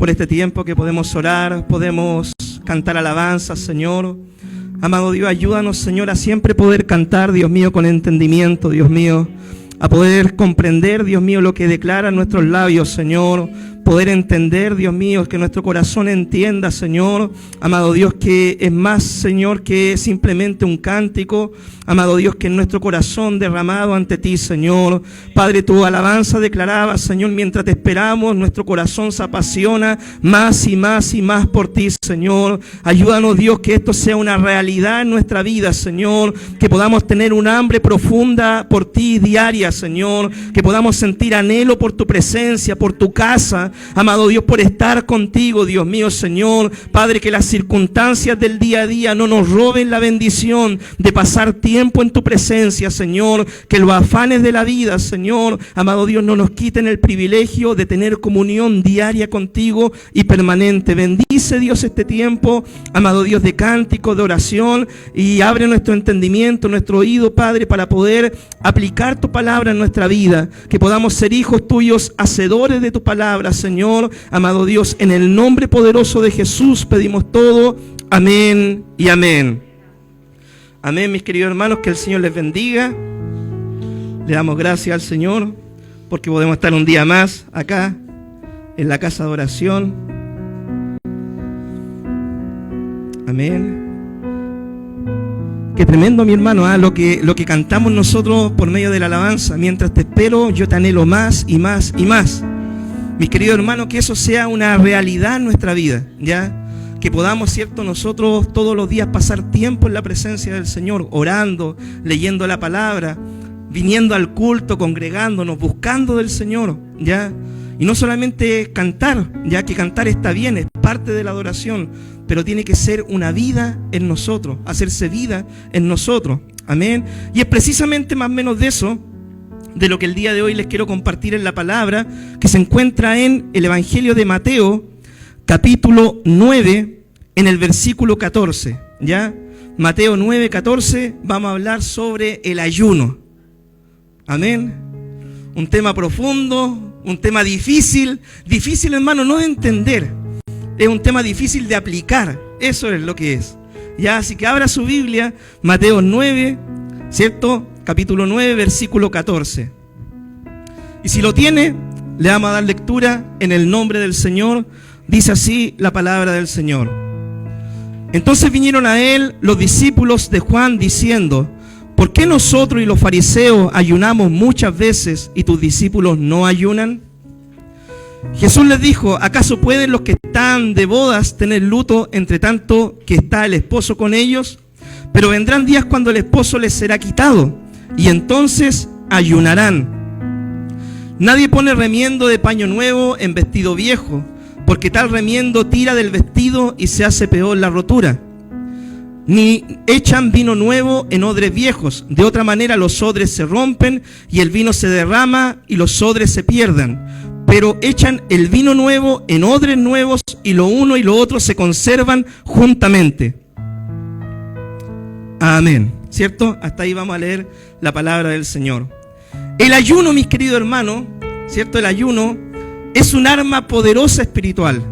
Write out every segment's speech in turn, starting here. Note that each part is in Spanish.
por este tiempo que podemos orar, podemos cantar alabanzas, Señor. Amado Dios, ayúdanos, Señor, a siempre poder cantar, Dios mío, con entendimiento, Dios mío, a poder comprender, Dios mío, lo que declaran nuestros labios, Señor. Poder entender, Dios mío, que nuestro corazón entienda, Señor, amado Dios, que es más, Señor, que simplemente un cántico, amado Dios, que en nuestro corazón derramado ante ti, Señor. Padre, tu alabanza declaraba, Señor, mientras te esperamos, nuestro corazón se apasiona más y más y más por ti, Señor. Ayúdanos, Dios, que esto sea una realidad en nuestra vida, Señor, que podamos tener un hambre profunda por ti diaria, Señor, que podamos sentir anhelo por tu presencia, por tu casa, amado Dios, por estar contigo, Dios mío, Señor. Padre, que las circunstancias del día a día no nos roben la bendición de pasar tiempo en tu presencia, Señor. Que los afanes de la vida, Señor, amado Dios, no nos quiten el privilegio de tener comunión diaria contigo y permanente. Bendice, Dios, este tiempo, amado Dios, de cántico, de oración, y abre nuestro entendimiento, nuestro oído, Padre, para poder aplicar tu palabra en nuestra vida. Que podamos ser hijos tuyos, hacedores de tu palabra, Señor, amado Dios, en el nombre poderoso de Jesús pedimos todo. Amén y amén. Amén, mis queridos hermanos, que el Señor les bendiga. Le damos gracias al Señor porque podemos estar un día más acá en la casa de oración. Amén. Qué tremendo, mi hermano, lo que cantamos nosotros por medio de la alabanza. Mientras te espero, yo te anhelo más y más y más. Mis queridos hermanos, que eso sea una realidad en nuestra vida, ¿ya? Que podamos, ¿cierto?, nosotros todos los días pasar tiempo en la presencia del Señor, orando, leyendo la palabra, viniendo al culto, congregándonos, buscando del Señor, ¿ya? Y no solamente cantar, ya que cantar está bien, es parte de la adoración, pero tiene que ser una vida en nosotros, hacerse vida en nosotros, amén. Y es precisamente más o menos de eso, de lo que el día de hoy les quiero compartir en la palabra, que se encuentra en el Evangelio de Mateo, capítulo 9, en el versículo 14, ¿ya? Mateo 9, 14, vamos a hablar sobre el ayuno. Amén. Un tema profundo, un tema difícil, hermano, no de entender, es un tema difícil de aplicar, eso es lo que es. Ya, así que abra su Biblia, Mateo 9, ¿cierto? Capítulo 9, versículo 14. Y si lo tiene, le vamos a dar lectura en el nombre del Señor. Dice así la palabra del Señor. Entonces vinieron a él los discípulos de Juan diciendo: ¿por qué nosotros y los fariseos ayunamos muchas veces y tus discípulos no ayunan? Jesús les dijo: ¿acaso pueden los que están de bodas tener luto entre tanto que está el esposo con ellos? Pero vendrán días cuando el esposo les será quitado, y entonces ayunarán. Nadie pone remiendo de paño nuevo en vestido viejo, porque tal remiendo tira del vestido y se hace peor la rotura. Ni echan vino nuevo en odres viejos, de otra manera los odres se rompen y el vino se derrama y los odres se pierdan. Pero echan el vino nuevo en odres nuevos y lo uno y lo otro se conservan juntamente. Amén. ¿Cierto? Hasta ahí vamos a leer la palabra del Señor. El ayuno, mis queridos hermanos, ¿cierto? El ayuno es un arma poderosa espiritual.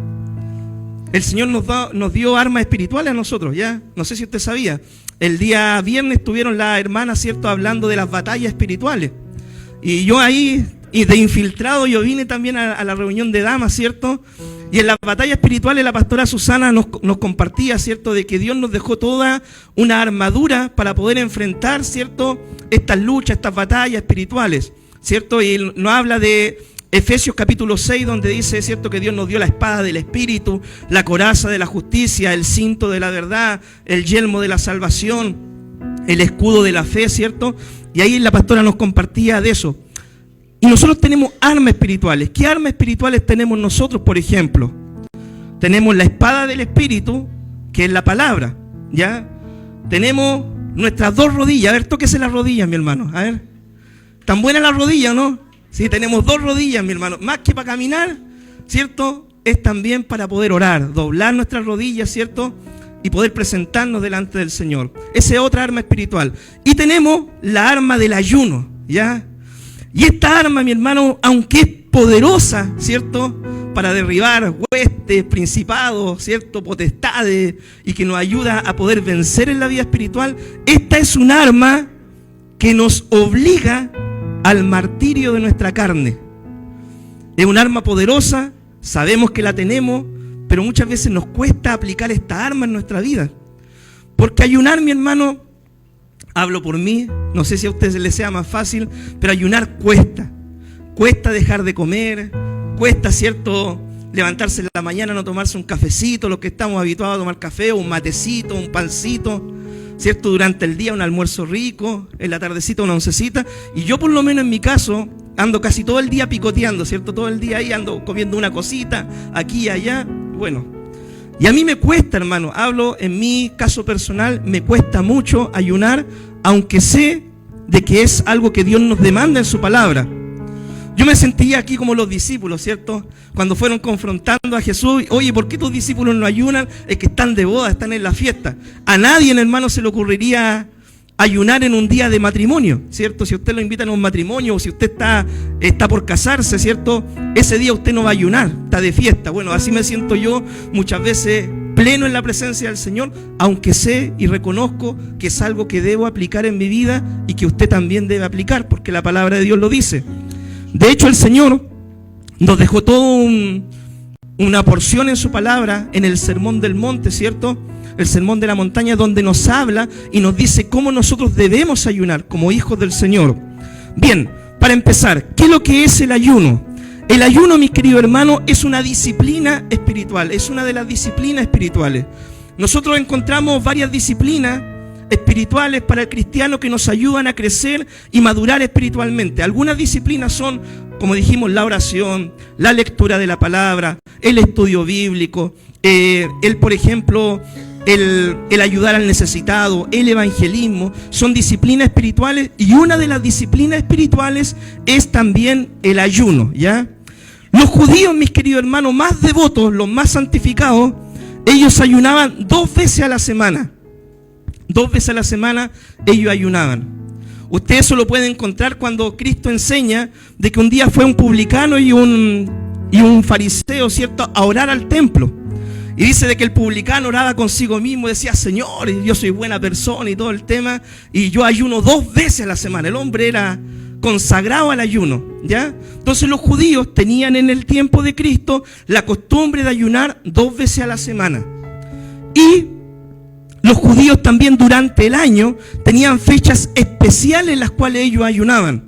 El Señor nos dio armas espirituales a nosotros, ¿ya? No sé si usted sabía. El día viernes estuvieron las hermanas, ¿cierto?, hablando de las batallas espirituales. Y yo ahí, y de infiltrado, yo vine también a la reunión de damas, ¿cierto? Y en las batallas espirituales la pastora Susana nos compartía, ¿cierto?, de que Dios nos dejó toda una armadura para poder enfrentar, ¿cierto?, estas luchas, estas batallas espirituales, ¿cierto? Y nos habla de Efesios capítulo 6, donde dice, ¿cierto?, que Dios nos dio la espada del Espíritu, la coraza de la justicia, el cinto de la verdad, el yelmo de la salvación, el escudo de la fe, ¿cierto? Y ahí la pastora nos compartía de eso. Y nosotros tenemos armas espirituales. ¿Qué armas espirituales tenemos nosotros, por ejemplo? Tenemos la espada del Espíritu, que es la palabra, ¿ya? Tenemos nuestras dos rodillas. A ver, tóquese las rodillas, mi hermano. A ver, ¿tan buena la rodilla o no? Sí, tenemos dos rodillas, mi hermano. Más que para caminar, ¿cierto? Es también para poder orar, doblar nuestras rodillas, ¿cierto? Y poder presentarnos delante del Señor. Esa es otra arma espiritual. Y tenemos la arma del ayuno, ¿ya? Y esta arma, mi hermano, aunque es poderosa, ¿cierto?, para derribar agentes, principados, ¿cierto? Potestades, y que nos ayuda a poder vencer en la vida espiritual. Esta es un arma que nos obliga al martirio de nuestra carne. Es un arma poderosa, sabemos que la tenemos, pero muchas veces nos cuesta aplicar esta arma en nuestra vida. Porque ayunar, mi hermano, hablo por mí, no sé si a ustedes les sea más fácil, pero ayunar cuesta. Cuesta dejar de comer, cuesta, ¿cierto?, levantarse en la mañana, no tomarse un cafecito, los que estamos habituados a tomar café, o un matecito, un pancito, ¿cierto? Durante el día un almuerzo rico, en la tardecita una oncecita. Y yo, por lo menos en mi caso, ando casi todo el día picoteando, ¿cierto? Todo el día ahí ando comiendo una cosita, aquí y allá. Bueno, y a mí me cuesta, hermano, hablo en mi caso personal, me cuesta mucho ayunar, aunque sé de que es algo que Dios nos demanda en su palabra. Yo me sentía aquí como los discípulos, ¿cierto? Cuando fueron confrontando a Jesús, oye, ¿por qué tus discípulos no ayunan? Es que están de boda, están en la fiesta. A nadie, hermano, se le ocurriría ayunar en un día de matrimonio, ¿cierto? Si usted lo invita a un matrimonio o si usted está por casarse, ¿cierto? Ese día usted no va a ayunar, está de fiesta. Bueno, así me siento yo muchas veces pleno en la presencia del Señor, aunque sé y reconozco que es algo que debo aplicar en mi vida y que usted también debe aplicar, porque la palabra de Dios lo dice. De hecho, el Señor nos dejó toda una porción en su palabra, en el Sermón del Monte, ¿cierto? El Sermón de la Montaña, donde nos habla y nos dice cómo nosotros debemos ayunar como hijos del Señor. Bien, para empezar, ¿qué es lo que es el ayuno? El ayuno, mis queridos hermanos, es una disciplina espiritual, es una de las disciplinas espirituales. Nosotros encontramos varias disciplinas espirituales para el cristiano que nos ayudan a crecer y madurar espiritualmente. Algunas disciplinas son, como dijimos, la oración, la lectura de la palabra, el estudio bíblico, por ejemplo, el ayudar al necesitado, el evangelismo. Son disciplinas espirituales, y una de las disciplinas espirituales es también el ayuno, ¿ya? Los judíos, mis queridos hermanos, más devotos, los más santificados, ellos ayunaban 2 veces a la semana. 2 veces a la semana ellos ayunaban. Usted eso lo puede encontrar cuando Cristo enseña de que un día fue un publicano y un fariseo, ¿cierto?, a orar al templo. Y dice de que el publicano oraba consigo mismo, decía, Señor, yo soy buena persona y todo el tema, y yo ayuno 2 veces a la semana. El hombre era consagrado al ayuno, ¿ya? Entonces los judíos tenían en el tiempo de Cristo la costumbre de ayunar 2 veces a la semana. Y los judíos también durante el año tenían fechas especiales en las cuales ellos ayunaban.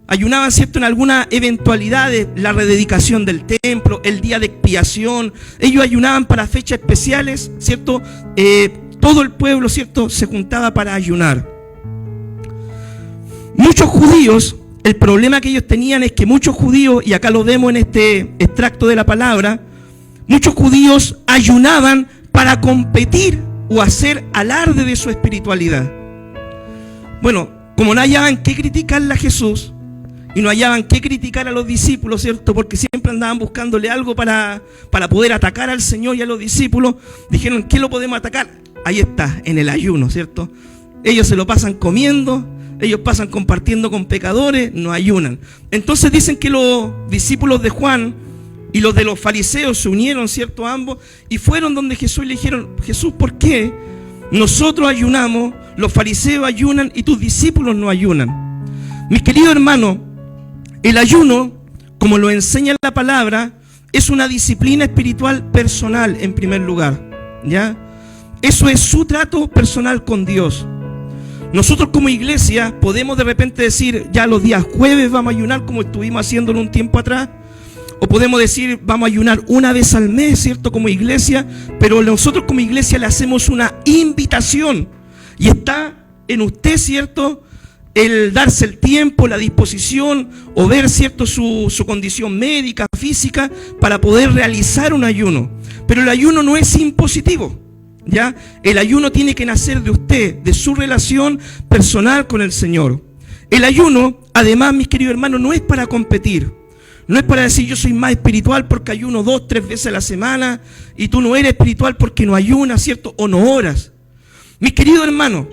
Ayunaban, ¿cierto?, en alguna eventualidad, la rededicación del templo, el día de expiación. Ellos ayunaban para fechas especiales, ¿cierto? Todo el pueblo, ¿cierto?, se juntaba para ayunar. Muchos judíos, el problema que ellos tenían es que muchos judíos, y acá lo vemos en este extracto de la palabra, muchos judíos ayunaban para competir o hacer alarde de su espiritualidad. Bueno, como no hallaban qué criticarle a Jesús y no hallaban qué criticar a los discípulos, ¿cierto?, porque siempre andaban buscándole algo para poder atacar al Señor y a los discípulos, dijeron, ¿qué lo podemos atacar? Ahí está, en el ayuno, ¿cierto? Ellos se lo pasan comiendo, ellos pasan compartiendo con pecadores, no ayunan. Entonces dicen que los discípulos de Juan y los de los fariseos se unieron, ¿cierto?, ambos, y fueron donde Jesús y le dijeron, Jesús, ¿por qué nosotros ayunamos, los fariseos ayunan y tus discípulos no ayunan? Mis queridos hermanos, el ayuno, como lo enseña la palabra, es una disciplina espiritual personal en primer lugar, ¿ya? Eso es su trato personal con Dios. Nosotros como iglesia podemos de repente decir, ya los días jueves vamos a ayunar como estuvimos haciéndolo un tiempo atrás. O podemos decir, vamos a ayunar una vez al mes, ¿cierto?, como iglesia. Pero nosotros como iglesia le hacemos una invitación. Y está en usted, ¿cierto?, el darse el tiempo, la disposición, o ver, ¿cierto?, su condición médica, física, para poder realizar un ayuno. Pero el ayuno no es impositivo, ¿ya? El ayuno tiene que nacer de usted, de su relación personal con el Señor. El ayuno, además, mis queridos hermanos, no es para competir. No es para decir yo soy más espiritual porque ayuno 2, 3 veces a la semana y tú no eres espiritual porque no ayunas, ¿cierto?, o no oras. Mis queridos hermanos,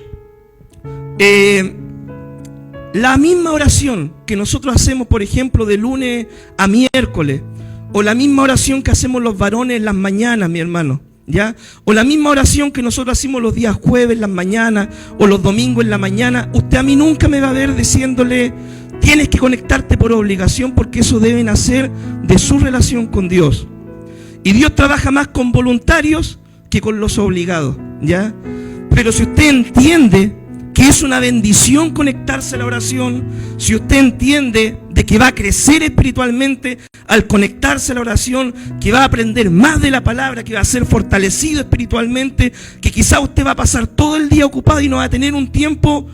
la misma oración que nosotros hacemos, por ejemplo, de lunes a miércoles O la misma oración que hacemos los varones en las mañanas, mi hermano, ¿ya? O la misma oración que nosotros hacemos los días jueves en las mañanas o los domingos en la mañana. Usted a mí nunca me va a ver diciéndole, tienes que conectarte por obligación, porque eso debe nacer de su relación con Dios. Y Dios trabaja más con voluntarios que con los obligados, ¿ya? Pero si usted entiende que es una bendición conectarse a la oración, si usted entiende de que va a crecer espiritualmente al conectarse a la oración, que va a aprender más de la palabra, que va a ser fortalecido espiritualmente, que quizá usted va a pasar todo el día ocupado y no va a tener un tiempo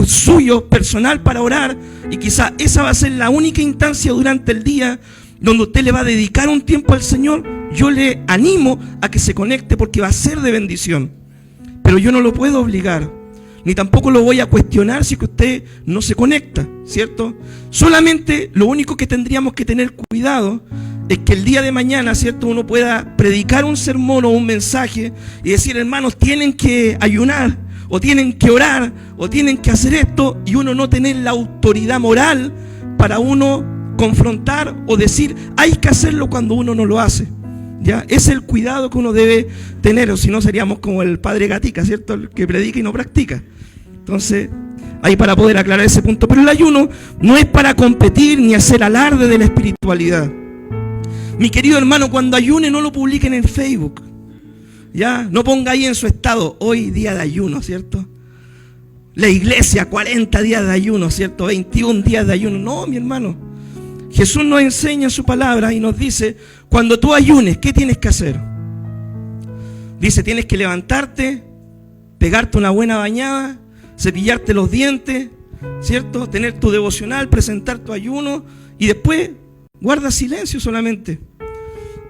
suyo, personal, para orar, y quizá esa va a ser la única instancia durante el día donde usted le va a dedicar un tiempo al Señor, yo le animo a que se conecte, porque va a ser de bendición. Pero yo no lo puedo obligar, ni tampoco lo voy a cuestionar si que usted no se conecta, ¿cierto? Solamente lo único que tendríamos que tener cuidado es que el día de mañana, ¿cierto?, uno pueda predicar un sermón o un mensaje y decir, hermanos, tienen que ayunar, o tienen que orar, o tienen que hacer esto, y uno no tener la autoridad moral para uno confrontar o decir, hay que hacerlo cuando uno no lo hace. ¿Ya? Es el cuidado que uno debe tener, o si no seríamos como el padre Gatica, ¿cierto?, el que predica y no practica. Entonces, ahí para poder aclarar ese punto. Pero el ayuno no es para competir ni hacer alarde de la espiritualidad. Mi querido hermano, cuando ayune no lo publiquen en Facebook, ¿ya? No ponga ahí en su estado, hoy día de ayuno, ¿cierto? La iglesia, 40 días de ayuno, ¿cierto? 21 días de ayuno. No, mi hermano. Jesús nos enseña en su palabra y nos dice, cuando tú ayunes, ¿qué tienes que hacer? Dice, tienes que levantarte, pegarte una buena bañada, cepillarte los dientes, ¿cierto? Tener tu devocional, presentar tu ayuno y después guarda silencio solamente.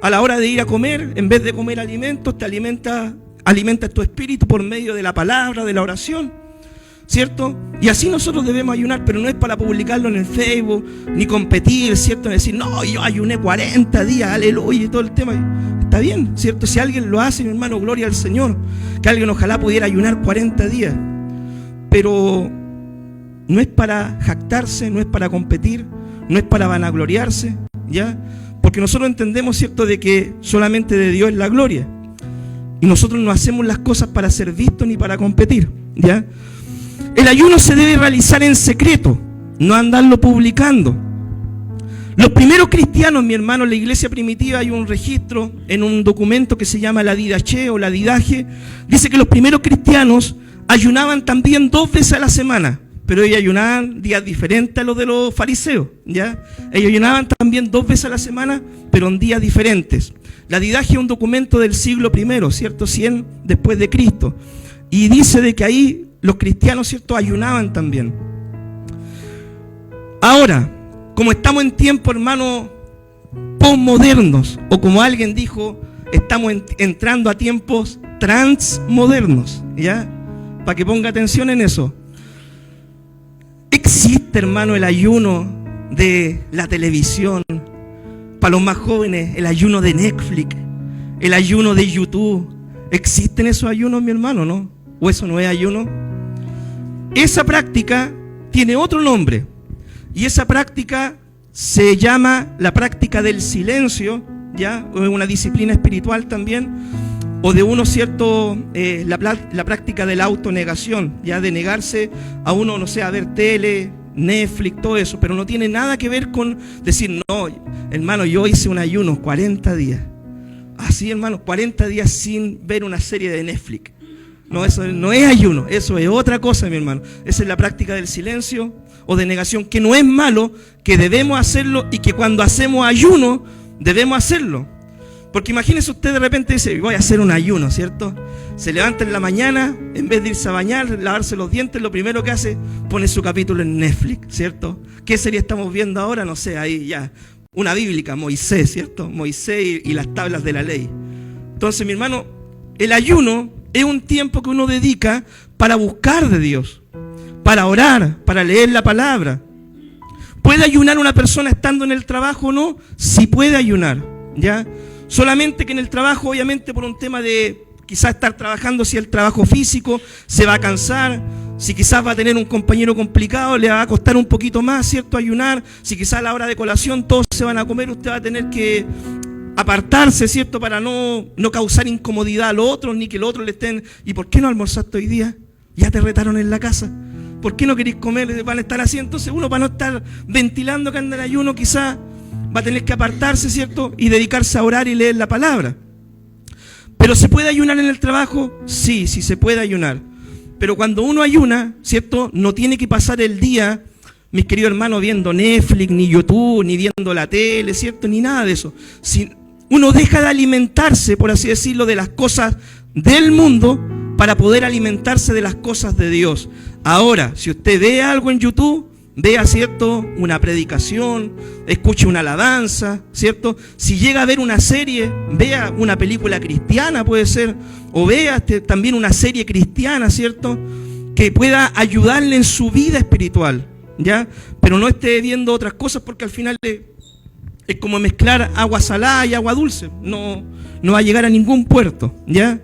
A la hora de ir a comer, en vez de comer alimentos, te alimentas tu espíritu por medio de la palabra, de la oración, ¿cierto? Y así nosotros debemos ayunar, pero no es para publicarlo en el Facebook, ni competir, ¿cierto? Decir, no, yo ayuné 40 días, aleluya, y todo el tema. Está bien, ¿cierto? Si alguien lo hace, mi hermano, gloria al Señor. Que alguien ojalá pudiera ayunar 40 días. Pero no es para jactarse, no es para competir, no es para vanagloriarse, ¿ya? Porque nosotros entendemos, ¿cierto?, de que solamente de Dios es la gloria. Y nosotros no hacemos las cosas para ser vistos ni para competir, ¿ya? El ayuno se debe realizar en secreto, no andarlo publicando. Los primeros cristianos, mi hermano, en la iglesia primitiva hay un registro en un documento que se llama la Didache o la Didaje. Dice que los primeros cristianos ayunaban también 2 veces a la semana, pero ellos ayunaban días diferentes a los de los fariseos, ¿ya? Ellos ayunaban también 2 veces a la semana, pero en días diferentes. La Didaje es un documento del siglo I, ¿cierto? 100 después de Cristo. Y dice de que ahí los cristianos, ¿cierto?, ayunaban también. Ahora, como estamos en tiempos, hermano, posmodernos, o como alguien dijo, estamos entrando a tiempos transmodernos, ¿ya? Para que ponga atención en eso. Existe, hermano, el ayuno de la televisión. Para los más jóvenes, el ayuno de Netflix, el ayuno de YouTube. ¿Existen esos ayunos, mi hermano, no? ¿O eso no es ayuno? Esa práctica tiene otro nombre. Y esa práctica se llama la práctica del silencio, ¿ya? O una disciplina espiritual también. O de uno, ¿cierto? La práctica de la autonegación, ya de negarse a uno, no sé, a ver tele, Netflix, todo eso. Pero no tiene nada que ver con decir, no, hermano, yo hice un ayuno 40 días. Así, hermano, 40 días sin ver una serie de Netflix. No, eso no es ayuno, eso es otra cosa, mi hermano. Esa es la práctica del silencio o de negación, que no es malo, que debemos hacerlo y que cuando hacemos ayuno debemos hacerlo. Porque imagínese usted de repente dice, voy a hacer un ayuno, ¿cierto? Se levanta en la mañana, en vez de irse a bañar, lavarse los dientes, lo primero que hace, pone su capítulo en Netflix, ¿cierto? ¿Qué serie estamos viendo ahora? No sé, ahí ya, una bíblica, Moisés, ¿cierto? Moisés y las tablas de la ley. Entonces, mi hermano, el ayuno es un tiempo que uno dedica para buscar de Dios, para orar, para leer la palabra. ¿Puede ayunar una persona estando en el trabajo o no? Sí puede ayunar, ¿ya? Solamente que en el trabajo, obviamente por un tema de quizás estar trabajando, si el trabajo físico se va a cansar, Si quizás va a tener un compañero complicado, le va a costar un poquito más, ¿cierto?, ayunar. Si quizás a la hora de colación todos se van a comer, usted va a tener que apartarse, ¿cierto?, para no causar incomodidad a los otros, ni que los otros le estén, ¿y por qué no almorzaste hoy día? Ya te retaron en la casa. ¿Por qué no queréis comer? Van a estar así. Entonces uno, para no estar ventilando que anda en ayuno, quizás va a tener que apartarse, ¿cierto?, y dedicarse a orar y leer la palabra. ¿Pero se puede ayunar en el trabajo? Sí, sí se puede ayunar. Pero cuando uno ayuna, ¿cierto?, no tiene que pasar el día, mis queridos hermanos, viendo Netflix, ni YouTube, ni viendo la tele, ¿cierto?, ni nada de eso. Si uno deja de alimentarse, por así decirlo, de las cosas del mundo para poder alimentarse de las cosas de Dios. Ahora, si usted ve algo en YouTube, vea, ¿cierto?, una predicación, escuche una alabanza, ¿cierto? Si llega a ver una serie, vea una película cristiana, puede ser, o vea también una serie cristiana, ¿cierto?, que pueda ayudarle en su vida espiritual, ¿ya? Pero no esté viendo otras cosas, porque al final es como mezclar agua salada y agua dulce, no va a llegar a ningún puerto, ¿ya?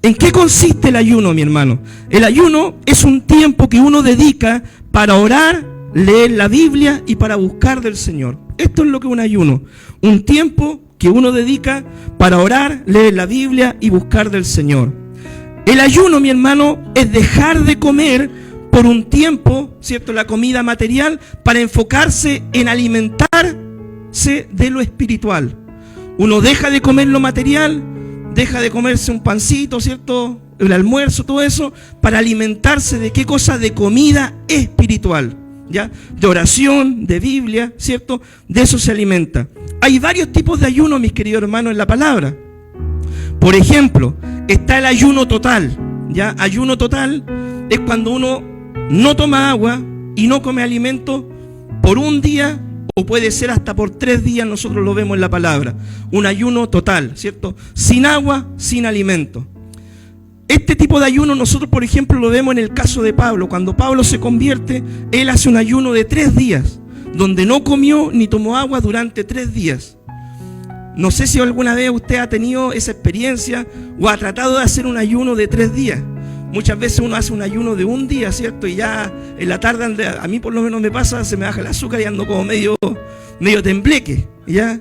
¿En qué consiste el ayuno, mi hermano? El ayuno es un tiempo que uno dedica para orar, leer la Biblia y para buscar del Señor. Esto es lo que es un ayuno. Un tiempo que uno dedica para orar, leer la Biblia y buscar del Señor. El ayuno, mi hermano, es dejar de comer por un tiempo, ¿cierto?, la comida material, para enfocarse en alimentarse de lo espiritual. Uno deja de comer lo material, deja de comerse un pancito, ¿cierto?, el almuerzo, todo eso, para alimentarse de qué cosa, de comida espiritual, ¿ya? De oración, de Biblia, ¿cierto? De eso se alimenta. Hay varios tipos de ayuno, mis queridos hermanos, en la palabra. Por ejemplo, está el ayuno total, ¿ya? Ayuno total es cuando uno no toma agua y no come alimento por un día, o puede ser hasta por 3 días, nosotros lo vemos en la palabra. Un ayuno total, ¿cierto? Sin agua, sin alimento. Este tipo de ayuno nosotros, por ejemplo, lo vemos en el caso de Pablo. Cuando Pablo se convierte, él hace un ayuno de 3 días, donde no comió ni tomó agua durante 3 días. No sé si alguna vez usted ha tenido esa experiencia o ha tratado de hacer un ayuno de 3 días. Muchas veces uno hace un ayuno de un día, ¿cierto? Y ya en la tarde, a mí por lo menos me pasa, se me baja el azúcar y ando como medio tembleque, ¿ya?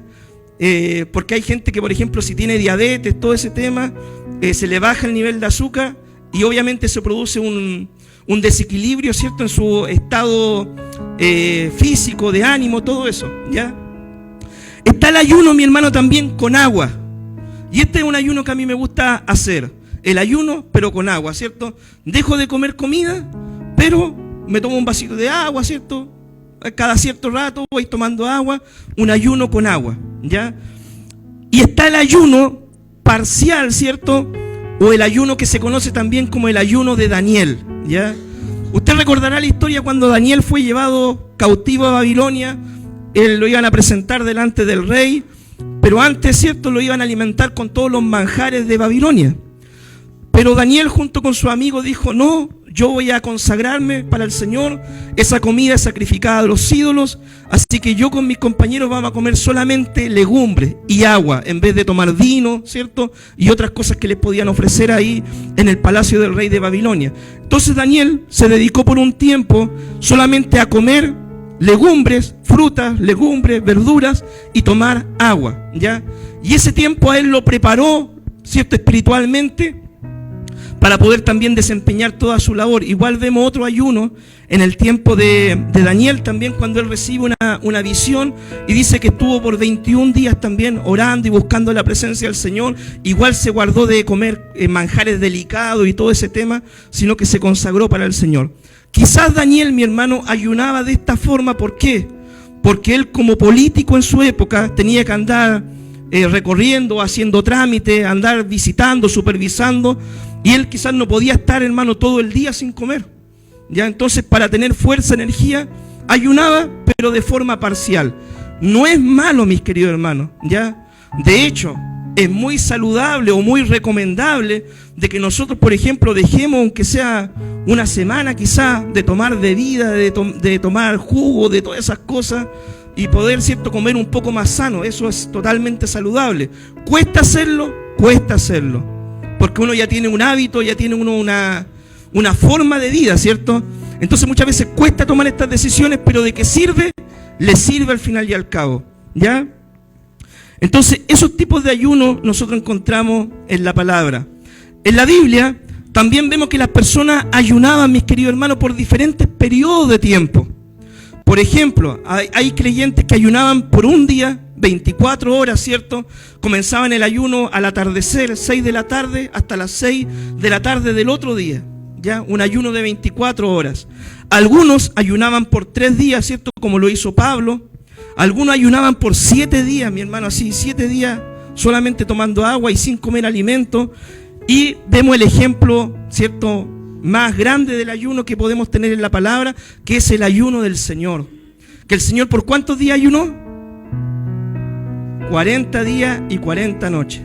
Porque hay gente que, por ejemplo, si tiene diabetes, todo ese tema, se le baja el nivel de azúcar y obviamente se produce un desequilibrio, ¿cierto?, en su estado físico, de ánimo, todo eso, ¿ya? Está el ayuno, mi hermano, también con agua. Y este es un ayuno que a mí me gusta hacer. El ayuno, pero con agua, ¿cierto? Dejo de comer comida, pero me tomo un vasito de agua, ¿cierto? Cada cierto rato voy tomando agua, un ayuno con agua, ¿ya? Y está el ayuno parcial, ¿cierto? O el ayuno que se conoce también como el ayuno de Daniel, ¿ya? Usted recordará la historia cuando Daniel fue llevado cautivo a Babilonia. Él lo iban a presentar delante del rey, pero antes, ¿cierto?, lo iban a alimentar con todos los manjares de Babilonia. Pero Daniel junto con su amigo dijo, no, yo voy a consagrarme para el Señor, esa comida es sacrificada a los ídolos, así que yo con mis compañeros vamos a comer solamente legumbres y agua, en vez de tomar vino, ¿cierto?, y otras cosas que les podían ofrecer ahí en el palacio del rey de Babilonia. Entonces Daniel se dedicó por un tiempo solamente a comer legumbres, frutas, legumbres, verduras y tomar agua, ¿ya? Y ese tiempo a él lo preparó, ¿cierto?, espiritualmente, para poder también desempeñar toda su labor. Igual vemos otro ayuno en el tiempo de Daniel también, cuando él recibe una visión y dice que estuvo por 21 días también orando y buscando la presencia del Señor. Igual se guardó de comer manjares delicados y todo ese tema, sino que se consagró para el Señor. Quizás Daniel, mi hermano, ayunaba de esta forma. ¿Por qué? Porque él, como político en su época, tenía que andar recorriendo, haciendo trámites, andar visitando, supervisando, y él quizás no podía estar, hermano, todo el día sin comer, ¿ya? Entonces, para tener fuerza, energía, ayunaba, pero de forma parcial. No es malo, mis queridos hermanos, ¿ya? De hecho, es muy saludable o muy recomendable de que nosotros, por ejemplo, dejemos, aunque sea una semana quizás, de tomar bebida, de tomar jugo, de todas esas cosas, y poder, ¿cierto?, comer un poco más sano. Eso es totalmente saludable. ¿Cuesta hacerlo? Cuesta hacerlo. Porque uno ya tiene un hábito, ya tiene uno una forma de vida, ¿cierto? Entonces muchas veces cuesta tomar estas decisiones, pero ¿de qué sirve? Le sirve al final y al cabo, ¿ya? Entonces esos tipos de ayuno nosotros encontramos en la palabra. En la Biblia también vemos que las personas ayunaban, mis queridos hermanos, por diferentes periodos de tiempo. Por ejemplo, hay creyentes que ayunaban por un día, 24 horas, ¿cierto? Comenzaban el ayuno al atardecer, 6 de la tarde, hasta las 6 de la tarde del otro día, ¿ya? Un ayuno de 24 horas. Algunos ayunaban por 3 días, ¿cierto? Como lo hizo Pablo. Algunos ayunaban por 7 días, mi hermano, así, 7 días solamente tomando agua y sin comer alimento. Y vemos el ejemplo, ¿cierto?, más grande del ayuno que podemos tener en la palabra, que es el ayuno del Señor. Que el Señor, ¿por cuántos días ayunó? 40 días y 40 noches.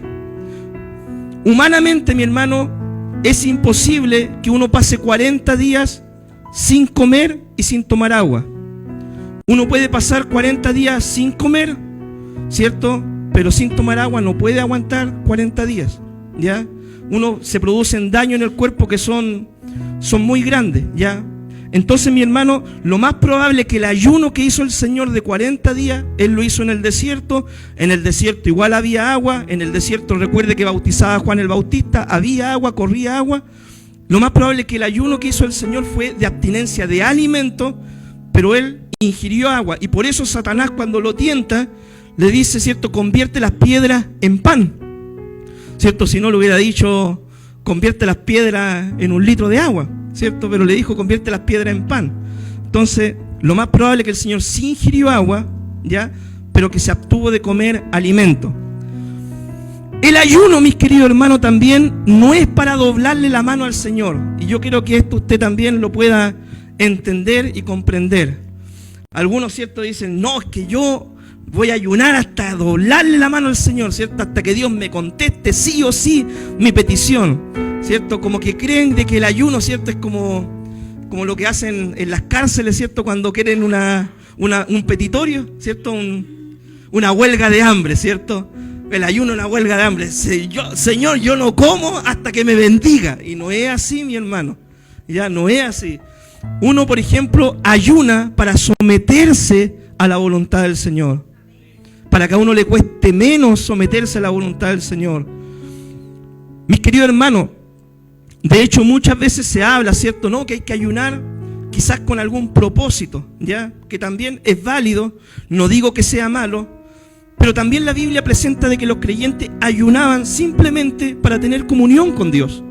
Humanamente, mi hermano, es imposible que uno pase 40 días sin comer y sin tomar agua. Uno puede pasar 40 días sin comer, ¿cierto? Pero sin tomar agua no puede aguantar 40 días, ¿ya? Uno se producen daños en el cuerpo que son muy grandes, ¿ya? Entonces, mi hermano, lo más probable es que el ayuno que hizo el Señor de 40 días, Él lo hizo en el desierto. En el desierto igual había agua. En el desierto, recuerde que bautizaba a Juan el Bautista, había agua, corría agua. Lo más probable es que el ayuno que hizo el Señor fue de abstinencia de alimento, pero Él ingirió agua. Y por eso Satanás, cuando lo tienta, le dice, ¿cierto?, convierte las piedras en pan, ¿cierto? Si no le hubiera dicho, convierte las piedras en 1 litro de agua, ¿cierto? Pero le dijo, convierte las piedras en pan. Entonces, lo más probable es que el Señor sí ingirió agua, ¿ya?, pero que se abstuvo de comer alimento. El ayuno, mis queridos hermanos, también no es para doblarle la mano al Señor. Y yo quiero que esto usted también lo pueda entender y comprender. Algunos, ¿cierto?, dicen, no, es que yo voy a ayunar hasta doblarle la mano al Señor, ¿cierto? Hasta que Dios me conteste sí o sí mi petición, ¿cierto? Como que creen de que el ayuno, ¿cierto?, es como lo que hacen en las cárceles, ¿cierto?, cuando quieren un petitorio, ¿cierto? Una huelga de hambre, ¿cierto? El ayuno es una huelga de hambre. Señor, yo no como hasta que me bendiga. Y no es así, mi hermano. Ya no es así. Uno, por ejemplo, ayuna para someterse a la voluntad del Señor. Para que a uno le cueste menos someterse a la voluntad del Señor. Mis queridos hermanos, de hecho muchas veces se habla, ¿cierto?, ¿no?, que hay que ayunar quizás con algún propósito, ¿ya?, que también es válido, no digo que sea malo, pero también la Biblia presenta de que los creyentes ayunaban simplemente para tener comunión con Dios,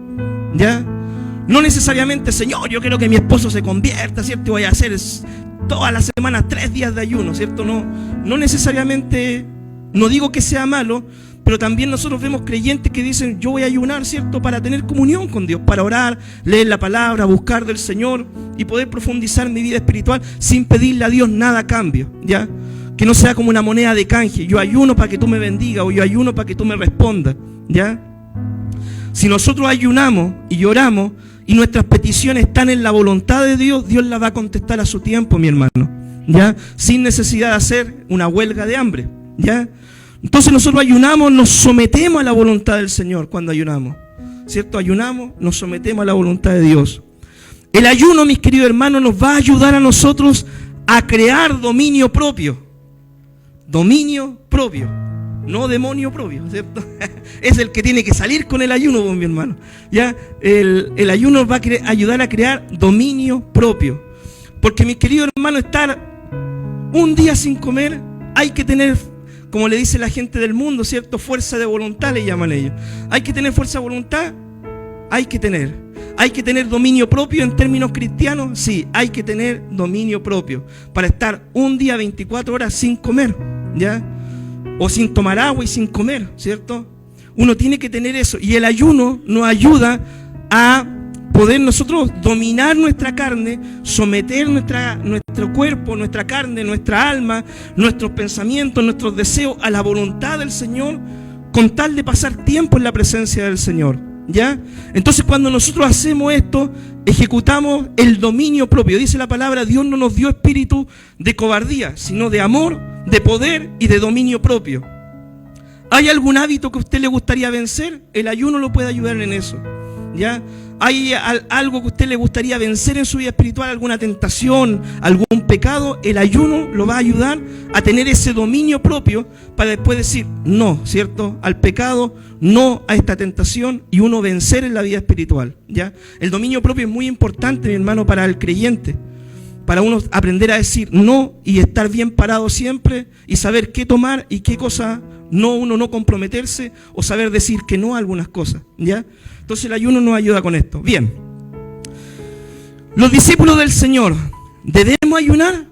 ¿ya? No necesariamente, Señor, yo quiero que mi esposo se convierta, ¿cierto?, y voy a hacer todas las semanas 3 días de ayuno, ¿cierto? No necesariamente, no digo que sea malo, pero también nosotros vemos creyentes que dicen, yo voy a ayunar, ¿cierto?, para tener comunión con Dios, para orar, leer la palabra, buscar del Señor y poder profundizar mi vida espiritual sin pedirle a Dios nada a cambio, ¿ya? Que no sea como una moneda de canje, yo ayuno para que tú me bendigas o yo ayuno para que tú me respondas, ¿ya? Si nosotros ayunamos y oramos y nuestras peticiones están en la voluntad de Dios, Dios las va a contestar a su tiempo, mi hermano, ¿ya? Sin necesidad de hacer una huelga de hambre, ¿ya? Entonces nosotros ayunamos, nos sometemos a la voluntad del Señor cuando ayunamos, ¿cierto? Ayunamos, nos sometemos a la voluntad de Dios. El ayuno, mis queridos hermanos, nos va a ayudar a nosotros a crear dominio propio. Dominio propio, no demonio propio, ¿cierto? Es el que tiene que salir con el ayuno, mi hermano. ¿Ya? El ayuno va a ayudar a crear dominio propio. Porque, mis queridos hermanos, estar un día sin comer, hay que tener, como le dice la gente del mundo, ¿cierto?, fuerza de voluntad le llaman ellos. Hay que tener fuerza de voluntad, hay que tener dominio propio en términos cristianos, sí, hay que tener dominio propio para estar un día 24 horas sin comer, ¿ya? O sin tomar agua y sin comer, ¿cierto? Uno tiene que tener eso. Y el ayuno nos ayuda a poder nosotros dominar nuestra carne, someter nuestro cuerpo, nuestra carne, nuestra alma, nuestros pensamientos, nuestros deseos a la voluntad del Señor, con tal de pasar tiempo en la presencia del Señor, ¿ya? Entonces, cuando nosotros hacemos esto, ejecutamos el dominio propio. Dice la palabra, Dios no nos dio espíritu de cobardía, sino de amor, de poder y de dominio propio. ¿Hay algún hábito que a usted le gustaría vencer? El ayuno lo puede ayudar en eso, ¿ya? hay algo que a usted le gustaría vencer en su vida espiritual, alguna tentación, algún pecado, el ayuno lo va a ayudar a tener ese dominio propio para después decir no, ¿cierto? Al pecado, no a esta tentación y uno vencer en la vida espiritual, ¿ya? El dominio propio es muy importante, mi hermano, para el creyente, para uno aprender a decir no y estar bien parado siempre y saber qué tomar y qué cosa no, uno no comprometerse o saber decir que no a algunas cosas, ¿ya? Entonces el ayuno nos ayuda con esto. Bien. Los discípulos del Señor, ¿debemos ayunar?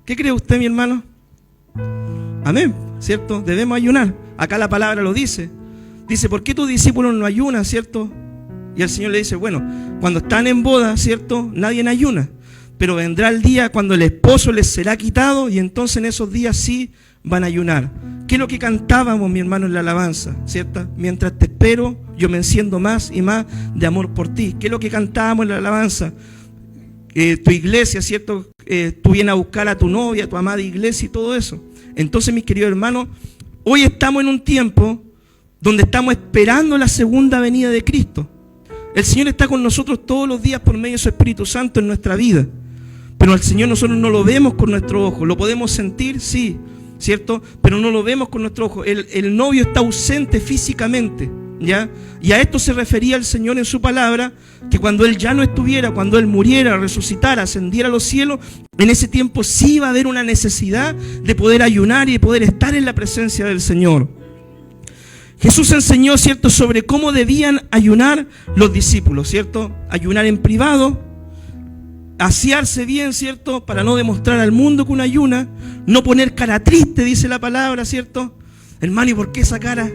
¿Qué cree usted, mi hermano? Amén, ¿cierto? Debemos ayunar. Acá la palabra lo dice. Dice, ¿por qué tus discípulos no ayunan, cierto? Y el Señor le dice, bueno, cuando están en boda, ¿cierto? Nadie ayuna. Pero vendrá el día cuando el esposo les será quitado y entonces en esos días sí van a ayunar. ¿Qué es lo que cantábamos, mi hermano, en la alabanza? ¿Cierto? Mientras te espero, yo me enciendo más y más de amor por ti. ¿Qué es lo que cantábamos en la alabanza? Tu iglesia, ¿cierto? Tú vienes a buscar a tu novia, a tu amada iglesia y todo eso. Entonces, mis queridos hermanos, hoy estamos en un tiempo donde estamos esperando la segunda venida de Cristo. El Señor está con nosotros todos los días por medio de su Espíritu Santo en nuestra vida. Pero al Señor nosotros no lo vemos con nuestro ojo. Lo podemos sentir, sí, ¿cierto? Pero no lo vemos con nuestro ojo. El novio está ausente físicamente, ¿ya? Y a esto se refería el Señor en su palabra, que cuando Él ya no estuviera, cuando Él muriera, resucitara, ascendiera a los cielos, en ese tiempo sí iba a haber una necesidad de poder ayunar y de poder estar en la presencia del Señor. Jesús enseñó, ¿cierto?, sobre cómo debían ayunar los discípulos, ¿cierto? Ayunar en privado, asearse bien, ¿cierto?, para no demostrar al mundo que uno ayuna, no poner cara triste, dice la palabra, ¿cierto? Hermano, ¿y por qué esa cara?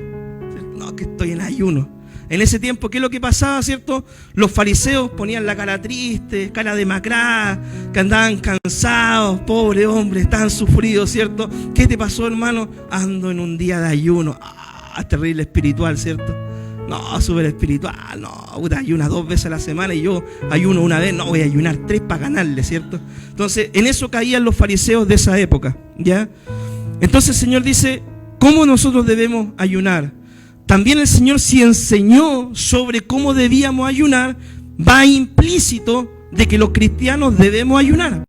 No, que estoy en ayuno. En ese tiempo, ¿qué es lo que pasaba, cierto? Los fariseos ponían la cara triste, cara demacrada, que andaban cansados, pobre hombre, estaban sufridos, ¿cierto? ¿Qué te pasó, hermano? Ando en un día de ayuno. Terrible espiritual, ¿cierto? No, súper espiritual, no, puta, ayuna 2 veces a la semana y yo ayuno una vez, no, voy a ayunar 3 para ganarle, ¿cierto? Entonces, en eso caían los fariseos de esa época, ¿ya? Entonces el Señor dice, ¿cómo nosotros debemos ayunar? También el Señor, si enseñó sobre cómo debíamos ayunar, va implícito de que los cristianos debemos ayunar.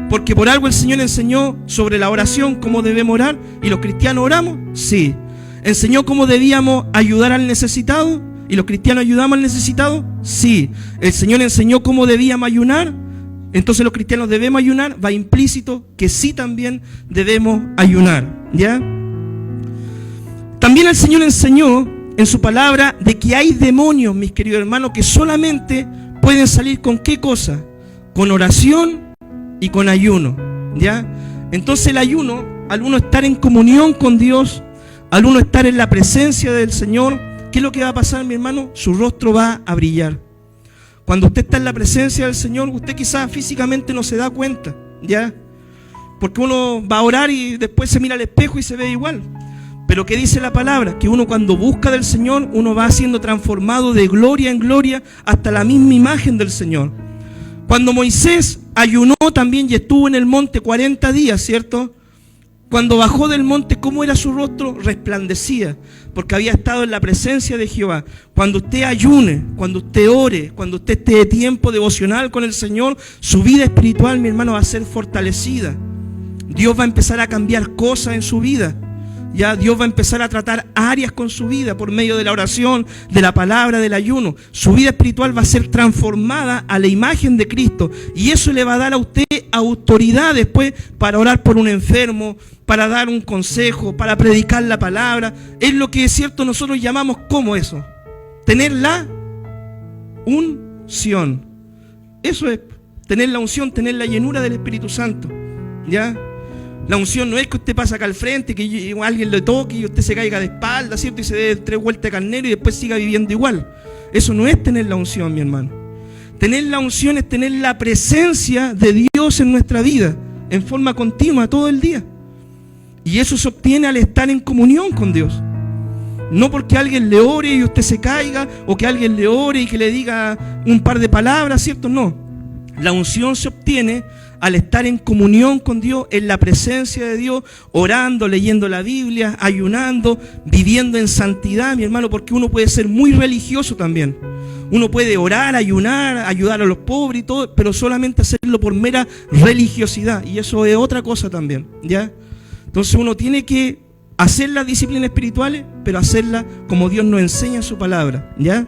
Porque por algo el Señor enseñó sobre la oración, cómo debemos orar, y los cristianos oramos, sí. ¿Enseñó cómo debíamos ayudar al necesitado? ¿Y los cristianos ayudamos al necesitado? Sí. ¿El Señor enseñó cómo debíamos ayunar? Entonces los cristianos debemos ayunar. Va implícito que sí también debemos ayunar, ¿ya? También el Señor enseñó en su palabra de que hay demonios, mis queridos hermanos, que solamente pueden salir ¿con qué cosa? Con oración y con ayuno, ¿ya? Entonces el ayuno, al uno estar en comunión con Dios, al uno estar en la presencia del Señor, ¿qué es lo que va a pasar, mi hermano? Su rostro va a brillar. Cuando usted está en la presencia del Señor, usted quizás físicamente no se da cuenta, ¿ya? Porque uno va a orar y después se mira al espejo y se ve igual. Pero ¿qué dice la palabra? Que uno cuando busca del Señor, uno va siendo transformado de gloria en gloria hasta la misma imagen del Señor. Cuando Moisés ayunó también y estuvo en el monte 40 días, ¿cierto? Cuando bajó del monte, ¿cómo era su rostro? Resplandecía, porque había estado en la presencia de Jehová. Cuando usted ayune, cuando usted ore, cuando usted esté de tiempo devocional con el Señor, su vida espiritual, mi hermano, va a ser fortalecida. Dios va a empezar a cambiar cosas en su vida. Ya Dios va a empezar a tratar áreas con su vida por medio de la oración, de la palabra, del ayuno. Su vida espiritual va a ser transformada a la imagen de Cristo. Y eso le va a dar a usted autoridad después para orar por un enfermo, para dar un consejo, para predicar la palabra. Es lo que es cierto nosotros llamamos como eso. Tener la unción. Eso es tener la unción, tener la llenura del Espíritu Santo. ¿Ya? La unción no es que usted pasa acá al frente, que alguien le toque y usted se caiga de espalda, ¿cierto? Y se dé 3 vueltas de carnero y después siga viviendo igual. Eso no es tener la unción, mi hermano. Tener la unción es tener la presencia de Dios en nuestra vida, en forma continua, todo el día. Y eso se obtiene al estar en comunión con Dios. No porque alguien le ore y usted se caiga, o que alguien le ore y que le diga un par de palabras, ¿cierto? No. La unción se obtiene al estar en comunión con Dios, en la presencia de Dios, orando, leyendo la Biblia, ayunando, viviendo en santidad, mi hermano, porque uno puede ser muy religioso también. Uno puede orar, ayunar, ayudar a los pobres y todo, pero solamente hacerlo por mera religiosidad, y eso es otra cosa también, ¿ya? Entonces uno tiene que hacer las disciplinas espirituales, pero hacerlas como Dios nos enseña en su palabra, ¿ya?